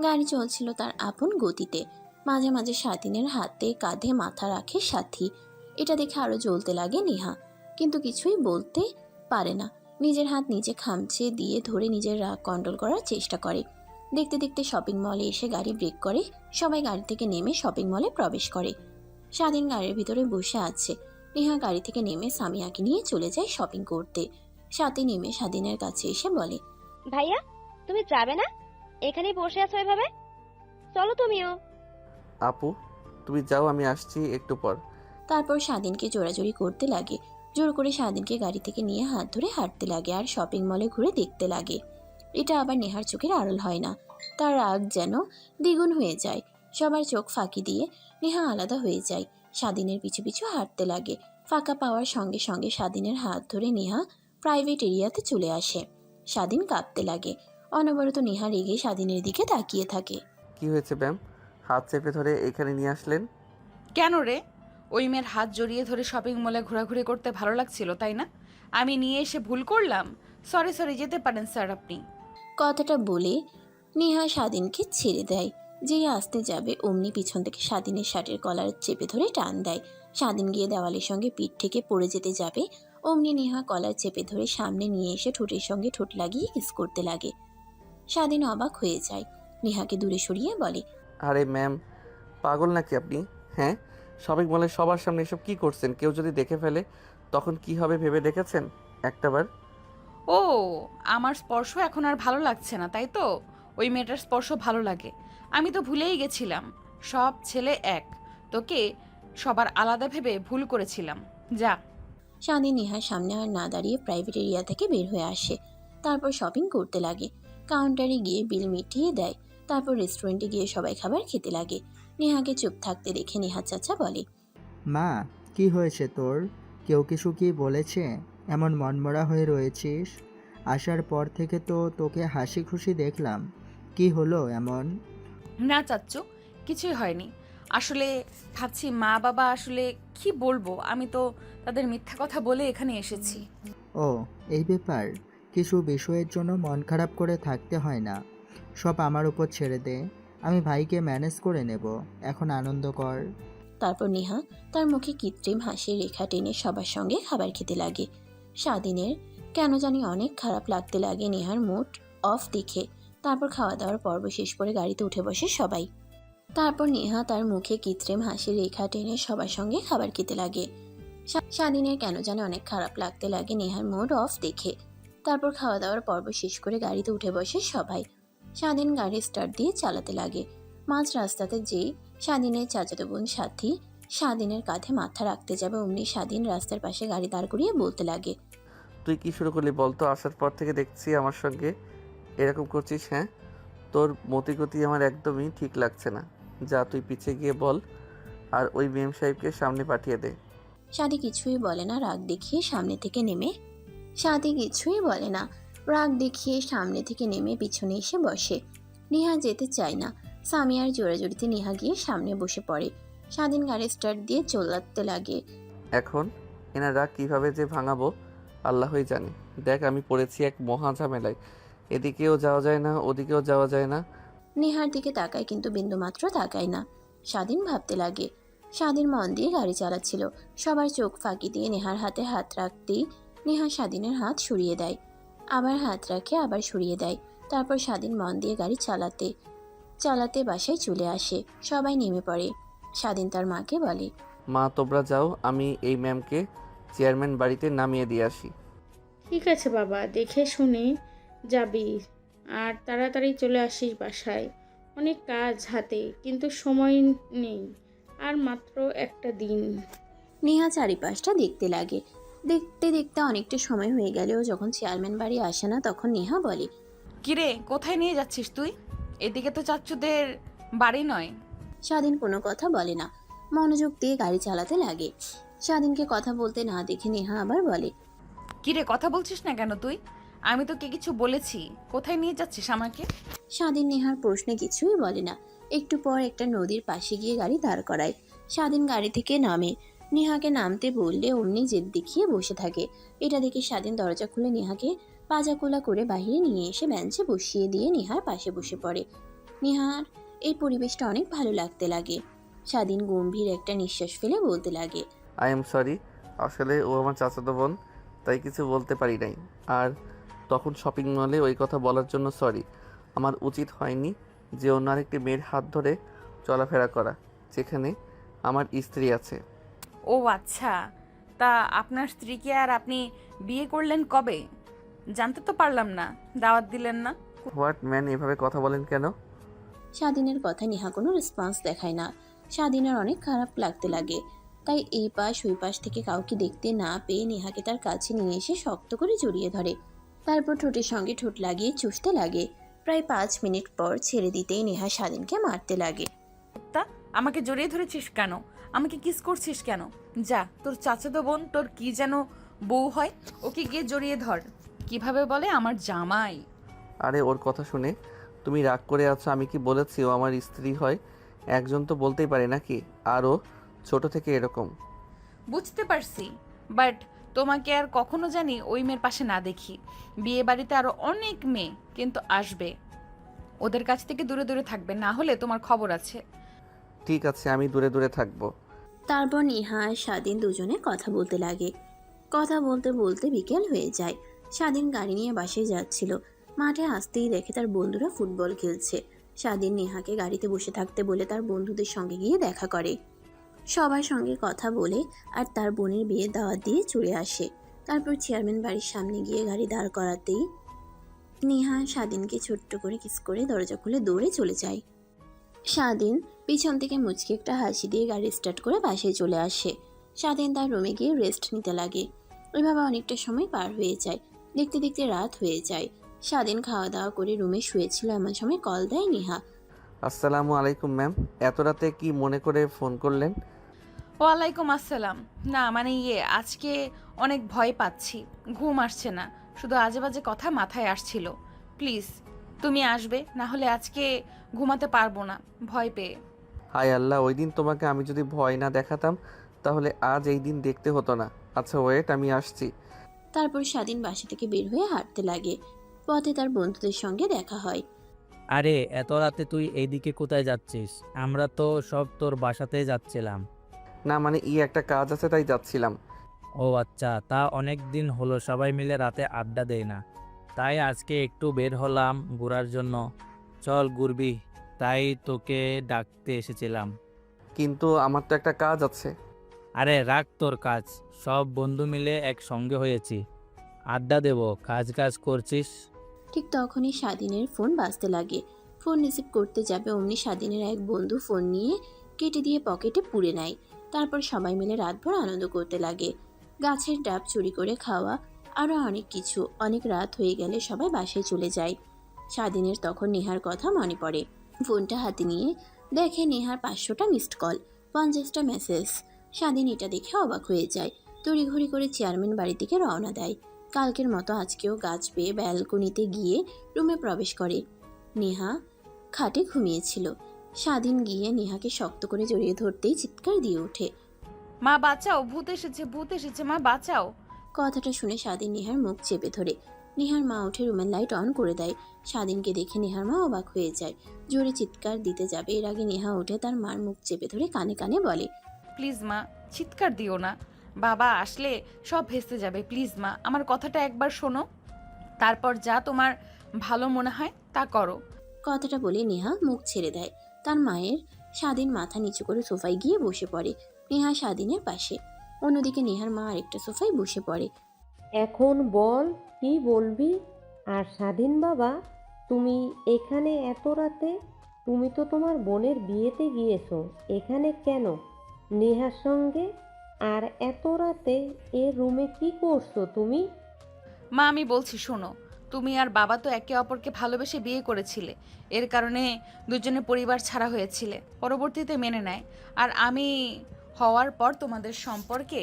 গাড়ি চলছিল তার আপন গতিতে। মাঝে মাঝে স্বাধীনের হাতে কাঁধে মাথা রাখে সাথী। এটা দেখে আরো জ্বলতে লাগে নেহা, কিন্তু কিছুই বলতে পারে না। নিজের হাত নিজে খামচে দিয়ে ধরে নিজের রাগ কন্ট্রোল করার চেষ্টা করে। দেখতে দেখতে শপিং মলে এসে গাড়ি ব্রেক করে। সবাই গাড়ি থেকে নেমে শপিং মলে প্রবেশ করে। স্বাধীন গাড়ির ভিতরে বসে আছে। নেহা গাড়ি থেকে নেমে সামিয়াকে নিয়ে চলে যায় শপিং করতে। সাথে নেমে স্বাধীনের কাছে এসে বলে, ভাইয়া তুমি যাবে না? এখানেই বসে আছো এভাবে? চলো তুমিও। আপু তুমি যাও, আমি আসছি একটু পর। তারপর স্বাধীনকে জোরাজোরি করতে লাগে। জোর করে স্বাধীনকে গাড়ি থেকে নিয়ে হাত ধরে হাঁটতে লাগে আর শপিং মলে ঘুরে দেখতে লাগে। এটা আবার নেহার চোখের আড়াল হয় না। তার রাগ যেন দ্বিগুণ হয়ে যায়। সবার চোখ ফাঁকি দিয়ে নেহা আলাদা হয়ে যায়। স্বাধীনের পিছু পিছু হাঁটতে লাগে। ফাঁকা পাওয়ার সঙ্গে সঙ্গে স্বাধীনের হাত ধরে নেহা প্রাইভেট এরিয়াতে চলে আসে। স্বাধীন কাঁপতে লাগে। অনবরত নেহা রেগে স্বাধীনের দিকে তাকিয়ে থাকে। কি হয়েছে ম্যাম, হাত চেপে ধরে এখানে নিয়ে আসলেন? কেন রে? ওই মেয়ের হাত জড়িয়ে ধরে শপিং মলে ঘোরাঘুরি করতে ভালো লাগছিল তাই না? আমি নিয়ে এসে ভুল করলাম। সরি যেতে পারেন স্যার আপনি। কথাটা বলে নেহা স্বাধীনকে ছেড়ে দেয়। যেই আসতে যাবে অমনি পিছন থেকে স্বাধীনের শার্টের কলার চেপে ধরে টান দেয়। স্বাধীন গিয়ে দেওয়ালের সঙ্গে পিঠ থেকে পড়ে যেতে যাবে, অমনি নেহা কলার চেপে ধরে সামনে নিয়ে এসে ঠোঁটের সঙ্গে ঠোঁট লাগিয়ে কিস করতে লাগে। স্বাধীন অবাক হয়ে যায়। নেহাকে দূরে সরিয়ে বলে, আরে ম্যাম, পাগল নাকি আপনি? হ্যাঁ, শপিং মলে সবার সামনে এসব কি করছেন? কেউ যদি দেখে ফেলে তখন কি হবে ভেবে দেখেছেন একটাবার? ও, আমার স্পর্শ এখন আর ভালো লাগছে না তাই তো? ওই মেয়েটার স্পর্শ ভালো লাগে। আমি তো ভুলেই গেছিলাম সব ছেলে এক, তোকে সবার আলাদা ভেবে ভুল করেছিলাম। যা। স্বাধীন নেহার সামনে আর না দাঁড়িয়ে প্রাইভেট এরিয়া থেকে বের হয়ে আসে। তারপর শপিং করতে লাগে। কাউন্টারে গিয়ে বিল মিটিয়ে দেয়। তারপর রেস্টুরেন্টে গিয়ে সবাই খাবার খেতে লাগে। নেহাকে চুপ থাকতে দেখে নেহা চাচা বলে, মা, কি হয়েছে তোর? কেউ কিছু কি বলেছে? এমন মনমরা হয়ে রয়েছিস? আসার পর থেকে তো তোকে হাসি খুশি দেখলাম। কি হলো এমন? না চাচ্চু, কিছুই হয়নি। আসলে ভাবছি মা বাবা, আসলে কি বলবো, আমি তো তাদের মিথ্যা কথা বলে এখানে এসেছি। ও, এই ব্যাপার। কিছু বিষয়ের জন্য মন খারাপ করে থাকতে হয় না। সব আমার উপর ছেড়ে দে, আমি ভাইকে ম্যানেজ করে নেব। এখন আনন্দ কর। তারপর নেহা তার মুখে কৃত্রিম হাসির রেখা টেনে সবার সঙ্গে খাবার খেতে লাগে। স্বাধীনের কেন জানি অনেক খারাপ লাগতে লাগে নেহার মুড অফ দেখে। তারপর খাওয়া দাওয়ার পর্ব শেষ করে গাড়িতে উঠে বসে সবাই। তারপর নেহা তার মুখে কৃত্রিম হাসির রেখা টেনে সবার সঙ্গে খাবার খেতে লাগে। স্বাধীনের কেন জানি অনেক খারাপ লাগতে লাগে নেহার মুড অফ দেখে। তারপর খাওয়া দাওয়ার পর্ব শেষ করে গাড়িতে উঠে বসে সবাই। স্বাধীন গাড়ি স্টার্ট দিয়ে চালাতে লাগে। মাঝ রাস্তাতে যেই স্বাধীনের চাচাতো বোন সাথী স্বাধীনের কাঁধে মাথা রাখতে যাবে, অমনি স্বাধীন রাস্তার পাশে গাড়ি দাঁড় করিয়ে বলতে লাগে, তুই কি শুরু করলি বলতো? আসার পর থেকে দেখছি আমার সঙ্গে এরকম করছিস। হ্যাঁ, তোর মতিগতি আমার একদমই ঠিক লাগছে না। যা তুই পিছে গিয়ে বল, আর ওই মেম সাহেবকে সামনে পাঠিয়ে দে। সাদি কিছুই বলে না, রাগ দেখিয়ে সামনে থেকে নেমে সাদি কিছুই বলে না রাগ দেখিয়ে সামনে থেকে নেমে পিছনে এসে বসে। নেহা যেতে চায় না। সামিয়ার জোরাজোরিতে নেহা গিয়ে সামনে বসে পড়ে। স্বাধীন গাড়ি স্টার্ট দিয়ে চলাতে লাগে। এখন এনারা কিভাবে যে ভাঙাবো আল্লাহই জানে। দেখ, আমি পড়েছি এক মহা ঝামেলায়। এদিকেও যাওয়া যায় না, ওদিকেও যাওয়া যায় না। নেহার দিকে তাকায় কিন্তু বিন্দুমাত্র তাকায় না। স্বাধীন ভাবতে লাগে। স্বাধীন মন দিয়ে গাড়ি চালাচ্ছিল। সবার চোখ ফাঁকি দিয়ে নেহার হাতে হাত রাখতেই নেহা স্বাধীনের হাত সরিয়ে দেয়। আবার হাত রাখে, আবার সরিয়ে দেয়। তারপর স্বাধীন মন দিয়ে গাড়ি চালাতে চালাতে বাসায় চলে আসে। সবাই নেমে পড়ে। স্বাধীন তার মাকে বলে, মা তোমরা যাও, আমি এই ম্যামকে চেয়ারম্যান বাড়িতে নামিয়ে দিয়ে আসি। ঠিক আছে বাবা, দেখে শুনে যাবি আর তাড়াতাড়ি চলে আসিস বাসায়। অনেক কাজ হাতে, কিন্তু সময় নেই, আর মাত্র একটা দিন। নেহা চারিপাশটা দেখতে লাগে। দেখতে দেখতে অনেকটা সময় হয়ে গেলেও যখন চেয়ারম্যান বাড়ি আসে না, তখন নেহা বলে, কিরে, কোথায় নিয়ে যাচ্ছিস তুই? এদিকে তো চাচ্চুদের বাড়ি নয়। স্বাধীন কোনো কথা বলে না, মনোযোগ দিয়ে গাড়ি চালাতে লাগে। স্বাধীনকে কথা বলতে না দেখে নেহা আবার বলে, কিরে, কথা বলছিস না কেন তুই? আমি তোকে কিছু বলেছি, কোথায় নিয়ে যাচ্ছিস আমাকে? স্বাধীন নেহার প্রশ্নে কিছুই বলে না। একটু পর একটা নদীর পাশে গিয়ে গাড়ি দাঁড় করায়। স্বাধীন গাড়ি থেকে নামে। নেহাকে নামতে বললে অমনি জেদ দেখিয়ে বসে থাকে। এটা দেখে স্বাধীন দরজা খুলে নেহাকে পাজাকোলা করে বাহিরে নিয়ে এসে বেঞ্চে বসিয়ে দিয়ে নেহার পাশে বসে পড়ে। নেহার এই পরিবেশটা অনেক ভালো লাগতে লাগে। স্বাধীন গম্ভীর একটা নিঃশ্বাস ফেলে বলতে লাগে, আই এম সরি, আসলে ও আমার চাচাতো বোন, তাই কিছু বলতে পারি নাই। আর তখন শপিং মলে ওই কথা বলার জন্য সরি। আমার উচিত হয়নি যে অন্য আরেকটি মেয়ের হাত ধরে চলাফেরা করা, যেখানে আমার স্ত্রী আছে। ও আচ্ছা, তা আপনার স্ত্রীকে আর আপনি বিয়ে করলেন কবে? জানতে তো পারলাম না, দাওয়াত দিলেন না। হোয়াট ম্যান, এভাবে কথা বলেন কেন? স্বাধীনের কথা নেহা কোনো রেসপন্স দেখায় না। স্বাধীনের অনেক খারাপ লাগতে লাগে। তাই এই পাশ ওই পাশ থেকে কাউকে দেখতে না পেয়ে নেহাকে তার কাছে নিয়ে এসে শক্ত করে জড়িয়ে ধরে। তারপর ঠোঁটের সঙ্গে ঠোঁট লাগিয়ে চুষতে লাগে। প্রায় 5 মিনিট পর ছেড়ে দিতেই নেহা স্বাধীনকে মারতে লাগে। তা আমাকে জড়িয়ে ধরেছিস কেন? আমাকে কিস করছিস কেন? যা, তোর চাচাতো বোন তোর কি যেন বউ হয়, ওকে গিয়ে জড়িয়ে ধর। কিভাবে বলে আমার জামাই? আরে ওর কথা শুনে তুমি রাগ করে আছো? আমি কি বলেছি ও আমার স্ত্রী হয়? একজন তো বলতেই পারে নাকি? আর ও ছোট থেকে এরকম। বুঝতে পারছি, বাট তোমাকে আর কখনো জানি ওই মেয়ের পাশে না দেখি। বিয়ে বাড়িতে আরো অনেক মেয়ে কিন্তু আসবে, ওদের কাছ থেকে দূরে দূরে থাকবে, না হলে তোমার খবর আছে। ঠিক আছে, আমি দূরে দূরে থাকবো। তারপর নেহা আর স্বাধীন দুজনে কথা বলতে লাগে। কথা বলতে বলতে বিকেল হয়ে যায়। স্বাধীন গাড়ি নিয়ে বাসায় যাচ্ছিল। মাঠে আসতেই দেখে তার বন্ধুরা ফুটবল খেলছে। স্বাধীন নেহাকে গাড়িতে বসে থাকতে বলে তার বন্ধুদের সঙ্গে গিয়ে দেখা করে। সবার সঙ্গে কথা বলে আর তার বোনের বিয়ে দাওয়াত দিয়ে চলে আসে। তারপর চেয়ারম্যান বাড়ির সামনে গিয়ে গাড়ি দাঁড় করাতেই নেহা স্বাধীনকে ছোট্ট করে কিস করে দরজা খুলে দৌড়ে চলে যায়। স্বাধীন পিছন থেকে মুচকি একটা হাসি দিয়ে গাড়ি স্টার্ট করে বাসায় চলে আসে। স্বাধীন তার রুমে গিয়ে রেস্ট নিতে লাগে। ওইভাবে অনেকটা সময় পার হয়ে যায়। দেখতে দেখতে রাত হয়ে যায়। স্বাধীন খাওয়া দাওয়া করে রুমে শুয়েছিল, এমন সময় কল দেয় নেহা। আসসালামু আলাইকুম ম্যাম, এত রাতে কি মনে করে ফোন করলেন? ওয়ালাইকুম আসসালাম। না মানে আজকে অনেক ভয় পাচ্ছি, ঘুম আসছে না, শুধু আজে বাজে কথা মাথায় আসছিল। প্লিজ তুমি আসবে, না হলে আজকে ঘুমাতে পারবো না ভয় পেয়ে। হায় আল্লাহ, ওই দিন তোমাকে আমি যদি ভয় না দেখাতাম তাহলে আজ এই দিন দেখতে হতো না। আচ্ছা ওয়েট, আমি আসছি। তারপর স্বাধীন বাসা থেকে বের হয়ে হাঁটতে লাগে। পথে তার বন্ধুদের সঙ্গে দেখা হয়। আরে এত রাতে তুই এইদিকে কোথায় যাচ্ছিস? আমরা তো সব তোর বাসাতে যাচ্ছিলাম। না মানে একটা কাজ আছে তাই যাচ্ছিলাম। ও আচ্ছা, তা অনেক দিন হলো সবাই মিলে রাতে আড্ডা দেয় না, তাই আজকে একটু বের হলাম ঘোরার জন্য। চল ঘুরবি, তাই তোকে ডাকতে এসেছিলাম। কিন্তু আমার তো একটা কাজ আছে। আরে রাখ তোর কাজ, সব বন্ধু মিলে একসঙ্গে হয়েছি, আড্ডা দেব, কাজ কাজ করছিস। ঠিক তখনই স্বাধীনের ফোন বাজতে লাগে। ফোন রিসিভ করতে যাবে অমনি স্বাধীনের এক বন্ধু ফোন নিয়ে কেটে দিয়ে পকেটে পুরে নেয়। তারপর সবাই মিলে রাতভর আনন্দ করতে লাগে। গাছের ডাব চুরি করে খাওয়া, আরও অনেক কিছু। অনেক রাত হয়ে গেলে সবাই বাসায় চলে যায়। স্বাধীনের তখন নেহার কথা মনে পড়ে। ফোনটা হাতে নিয়ে দেখে নেহার 500টা মিসড কল, 50টা মেসেজ। স্বাধীন এটা দেখে অবাক হয়ে যায়। তড়িঘড়ি করে চেয়ারম্যান বাড়ি থেকে রওনা দেয়। কালকের মতো আজকেও গাছ বেয়ে ব্যালকনিতে গিয়ে রুমে প্রবেশ করে। নেহা খাটে ঘুমিয়েছিল। স্বাধীন গিয়ে নেহাকে শক্ত করে জড়িয়ে ধরতেই চিৎকার দিয়ে ওঠে। মা বাঁচাও, ভূত এসেছে, ভূত এসেছে, মা বাঁচাও। কথাটা শুনে স্বাধীন নেহার মুখ চেপে ধরে। নেহার মা উঠে রুমের লাইট অন করে দেয়। স্বাধীনকে দেখে নেহার মা অবাক হয়ে যায়, জোরে চিৎকার দিতে যাবে এর আগে নেহা উঠে তার মার মুখ চেপে ধরে কানে কানে বলে, প্লিজ মা, চিৎকার দিও না, বাবা আসলে সব ভেস্তে যাবে। প্লিজ মা, আমার কথাটা একবার শোনো, তারপর যা তোমার ভালো মনে হয় তা করো। কথাটা বলে নেহা মুখ ছেড়ে দেয়। তার মায়ের স্বাধীন মাথা নিচু করে সোফায় গিয়ে বসে পড়ে নেহা স্বাধীনের পাশে। অন্যদিকে নেহার মা আরেকটা সোফায় বসে পড়ে। এখন বল কি বলবি? আর স্বাধীন বাবা, তুমি এখানে এত রাতে? তুমি তো তোমার বোনের বিয়েতে গিয়েছো, এখানে কেন নেহার সঙ্গে? আর এত রাতে এ রুমে কি করছো তুমি? মা আমি বলছি শোনো, তুমি আর বাবা তো একে অপরকে ভালোবেসে বিয়ে করেছিলে, এর কারণে দুজনের পরিবার ছাড়া হয়েছিলে, পরবর্তীতে মেনে নেয়। আর আমি হওয়ার পর তোমাদের সম্পর্কে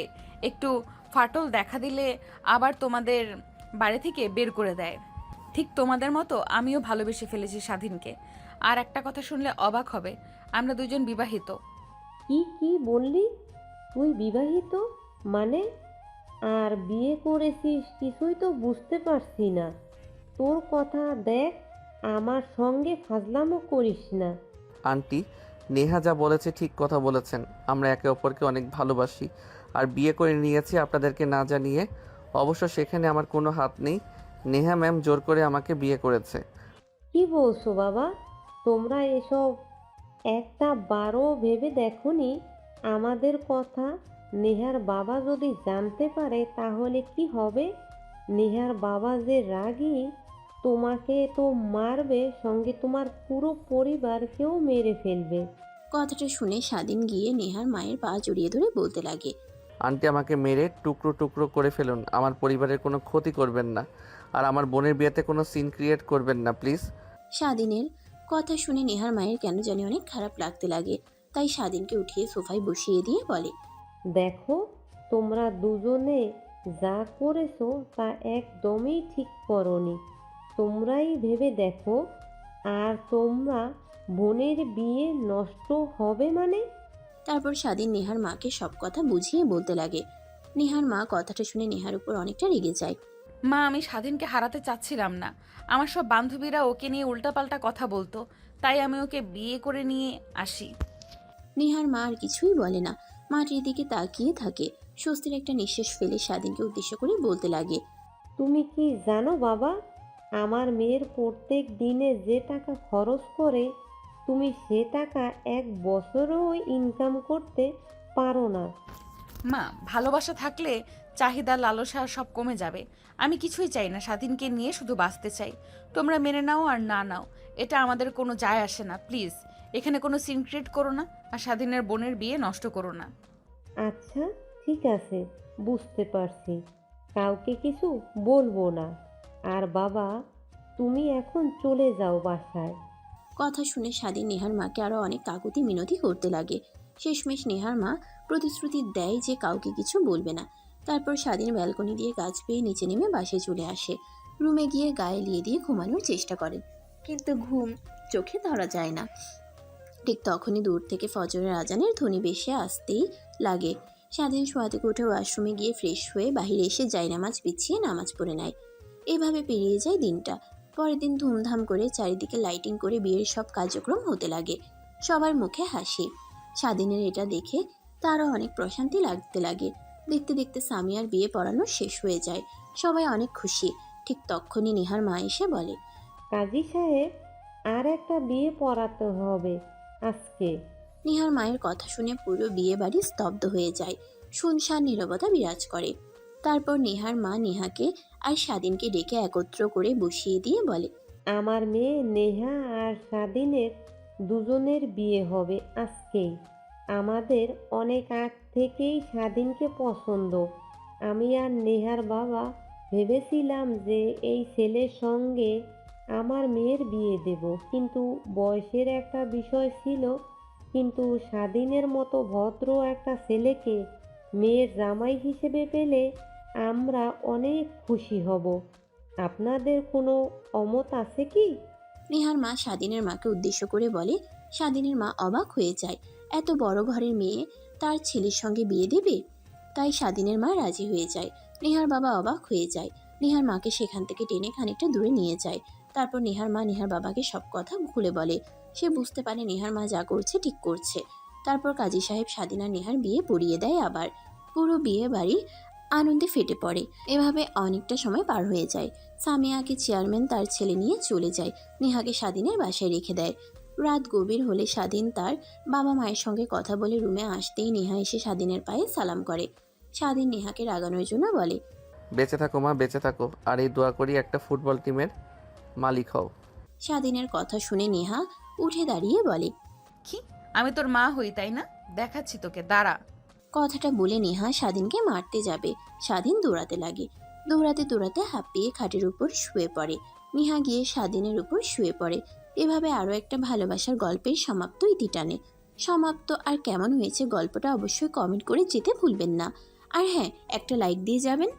একটু ফাটল দেখা দিলে আবার তোমাদের বাড়ি থেকে বের করে দেয়। ঠিক তোমাদের মতো আমিও ভালোবেসে ফেলেছি স্বাধীনকে। আর একটা কথা শুনলে অবাক হবে, আমরা দুজন বিবাহিত। কি কি বললি? তুই বিবাহিত মানে? আর বিয়ে করেছিস কিছুই তো বুঝতে পারছি না তোর কথা। দেখ, আমার সঙ্গে ফাজলামো করিস না। আন্টি, নেহা যা বলেছে ঠিক কথা বলেছেন। আমরা একে অপরকে অনেক ভালোবাসি আর বিয়ে করে নিয়েছি আপনাদেরকে না জানিয়ে। অবশ্য সেখানে আমার কোনো হাত নেই। নেহা ম্যাম জোর করে আমাকে বিয়ে করেছে। কি বলছো বাবা? তোমরা এসব একটা বারও ভেবে দেখোনি আমাদের কথা? নেহার বাবা যদি জানতে পারে তাহলে কি হবে? নেহার বাবা যে রাগী, তোমাকে তো মারবে, সঙ্গে তোমার পুরো পরিবারকেও মেরে ফেলবে। কথাটা শুনে স্বাধীন গিয়ে নেহার মায়ের পা জড়িয়ে ধরে বলতে লাগে, আন্টি, আমাকে মেরে টুকরো টুকরো করে ফেলুন, আমার পরিবারের কোনো ক্ষতি করবেন না। আর আমার বোনের বিয়েতে কোনো সিন ক্রিয়েট করবেন না প্লিজ। স্বাধীনের কথা শুনে নেহার মায়ের কেন জানি অনেক খারাপ লাগতে লাগে। তাই স্বাধীনকে উঠিয়ে সোফায় বসিয়ে দিয়ে বলে, দেখো, তোমরা দুজনে যা করেছো তা একদমই ঠিক করনি। তোমরাই ভেবে দেখো, আর তোমরা বোনের বিয়ে নষ্ট হবে মানে? তারপর স্বাধীন নেহার মাকে সব কথা বুঝিয়ে বলতে লাগে। নেহার মা কথাটা শুনে নেহার উপর অনেকটা রেগে যায়। মা আমি স্বাধীনকে হারাতে চাচ্ছিলাম না, আমার সব বান্ধবীরা ওকে নিয়ে উল্টাপাল্টা কথা বলতো, তাই আমি ওকে বিয়ে করে নিয়ে আসি। নেহার মা আর কিছুই বলে না, মাটির দিকে তাকিয়ে থাকে। স্বস্তির একটা নিঃশ্বাস ফেলে স্বাধীনকে উদ্দেশ্য করে বলতে লাগে, তুমি কি জানো বাবা, আমার মেয়ের প্রত্যেক দিনে যে টাকা খরচ করে, তুমি সে টাকা এক বছরও ইনকাম করতে পারো না। মা ভালোবাসা থাকলে চাহিদা লালসা সব কমে যাবে। আমি কিছুই চাই না, স্বাধীনকে নিয়ে শুধু বাঁচতে চাই। তোমরা মেনে নাও আর না নাও, এটা আমাদের কোনো যায় আসে না। প্লিজ এখানে কোনো সিন ক্রিয়েট করো না, আর স্বাধীনের বোনের বিয়ে নষ্ট করো না। আচ্ছা ঠিক আছে, বুঝতে পারছি, কাউকে কিছু বলবো না। আর বাবা, তুমি এখন চলে যাও বাসায়। কথা শুনে স্বাধীন নেহার মাকে আরো অনেক কাকুতি মিনতি করতে লাগে। শেষমেশ নেহার মা প্রতিশ্রুতি দেয় যে কাউকে কিছু বলবে না। তারপর স্বাধীন ব্যালকনি দিয়ে গাছ পেয়ে নিচে নেমে বাসায় চলে আসে। রুমে গিয়ে গায়ে লিয়ে দিয়ে ঘুমানোর চেষ্টা করেন, কিন্তু ঘুম চোখে ধরা যায় না। ঠিক তখনই দূর থেকে ফজরের আজানের ধ্বনি ভেসে আসতেই লাগে। স্বাধীন শোয়া থেকে উঠে ওয়াশরুমে গিয়ে ফ্রেশ হয়ে বাহিরে এসে জায়নামাজ বিছিয়ে নামাজ পড়ে নেয়। এভাবে পেরিয়ে যায় দিনটা। পরের দিন ধুমধাম করে চারিদিকে লাইটিং করে বিয়ের সব কার্যক্রম হতে লাগে। সবার মুখে হাসি। স্বাধীনের এটা দেখে তারও অনেক প্রশান্তি লাগতে লাগে। দেখতে দেখতে সামিয়ার বিয়ে পড়ানো শেষ হয়ে যায়। সবাই অনেক খুশি। ঠিক তখনই নেহার মা এসে বলে, কাজী সাহেব, আর একটা বিয়ে পড়াতে হবে আজকে। নেহার মায়ের কথা শুনে পুরো বিয়ে বাড়ি স্তব্ধ হয়ে যায়। শুনশান নীরবতা বিরাজ করে। তারপর নেহার মা নেহাকে আর স্বাধীনকে ডেকে একত্র করে বসিয়ে দিয়ে বলে, আমার মেয়ে নেহা আর স্বাধীনের দুজনের বিয়ে হবে আজকেই। আমাদের অনেক আগ থেকেই স্বাধীনকে পছন্দ। আমি আর নেহার বাবা ভেবেছিলাম যে এই ছেলের সঙ্গে আমার মেয়ের বিয়ে দেব, কিন্তু বয়সের একটা বিষয় ছিল, কিন্তু স্বাধীনের মতো ভদ্র একটা ছেলেকে মেয়ের জামাই হিসেবে পেলে আমরা অনেক খুশি হব। আপনাদের কোনো অমত আছে কি? নেহার মা স্বাধীনের মাকে উদ্দেশ্য করে বলে। স্বাধীনের মা অবাক হয়ে যায়, এত বড় ঘরের মেয়ে তার ছেলের সঙ্গে বিয়ে দেবে। তাই স্বাধীনের মা রাজি হয়ে যায়। নেহার বাবা অবাক হয়ে যায়। নেহার মাকে সেখান থেকে টেনে খানিকটা দূরে নিয়ে যায়। তারপর নেহার মা নেহার বাবাকে সব কথা খুলে বলে। সে বুঝতে পারে নেহার মা যা করছে ঠিক করছে। তারপর কাজী সাহেব স্বাধীন আর নেহার বিয়ে পড়িয়ে দেয়। আবার পুরো বিয়ে বাড়ি আনন্দে ফেটে পড়ে। এভাবে অনেকটা সময় পার হয়ে যায়। সামিয়াকে চেয়ারম্যান তার ছেলে নিয়ে চলে যায়। নেহাকে স্বাধীনের বাসায় রেখে দেয়। রাত গভীর হলে স্বাধীন তার বাবা মায়ের সঙ্গে কথা বলে রুমে আসতেই নেহা এসে স্বাধীনের পায়ে সালাম করে। স্বাধীন নেহাকে রাগানোর জন্য বলে, বেঁচে থাকো মা, বেঁচে থাকো, আর এই দোয়া করি একটা ফুটবল টিমের মালিক হও। স্বাধীনের কথা শুনে নেহা উঠে দাঁড়িয়ে বলে, কি আমি তোর মা হই তাই না? দেখাচ্ছি তোকে, দাঁড়া। কথাটা বলে নেহা স্বাধীনকে মারতে যাবে। স্বাধীন দৌড়াতে লাগে। দৌড়াতে দৌড়াতে হাঁপিয়ে খাটের উপর শুয়ে পড়ে। নেহা গিয়ে স্বাধীনের উপর শুয়ে পড়ে। এভাবে আরও একটা ভালোবাসার গল্পের সমাপ্ত ইতি টানে। সমাপ্ত আর কেমন হয়েছে গল্পটা অবশ্যই কমেন্ট করে যেতে ভুলবেন না। আর হ্যাঁ, একটা লাইক দিয়ে যাবেন।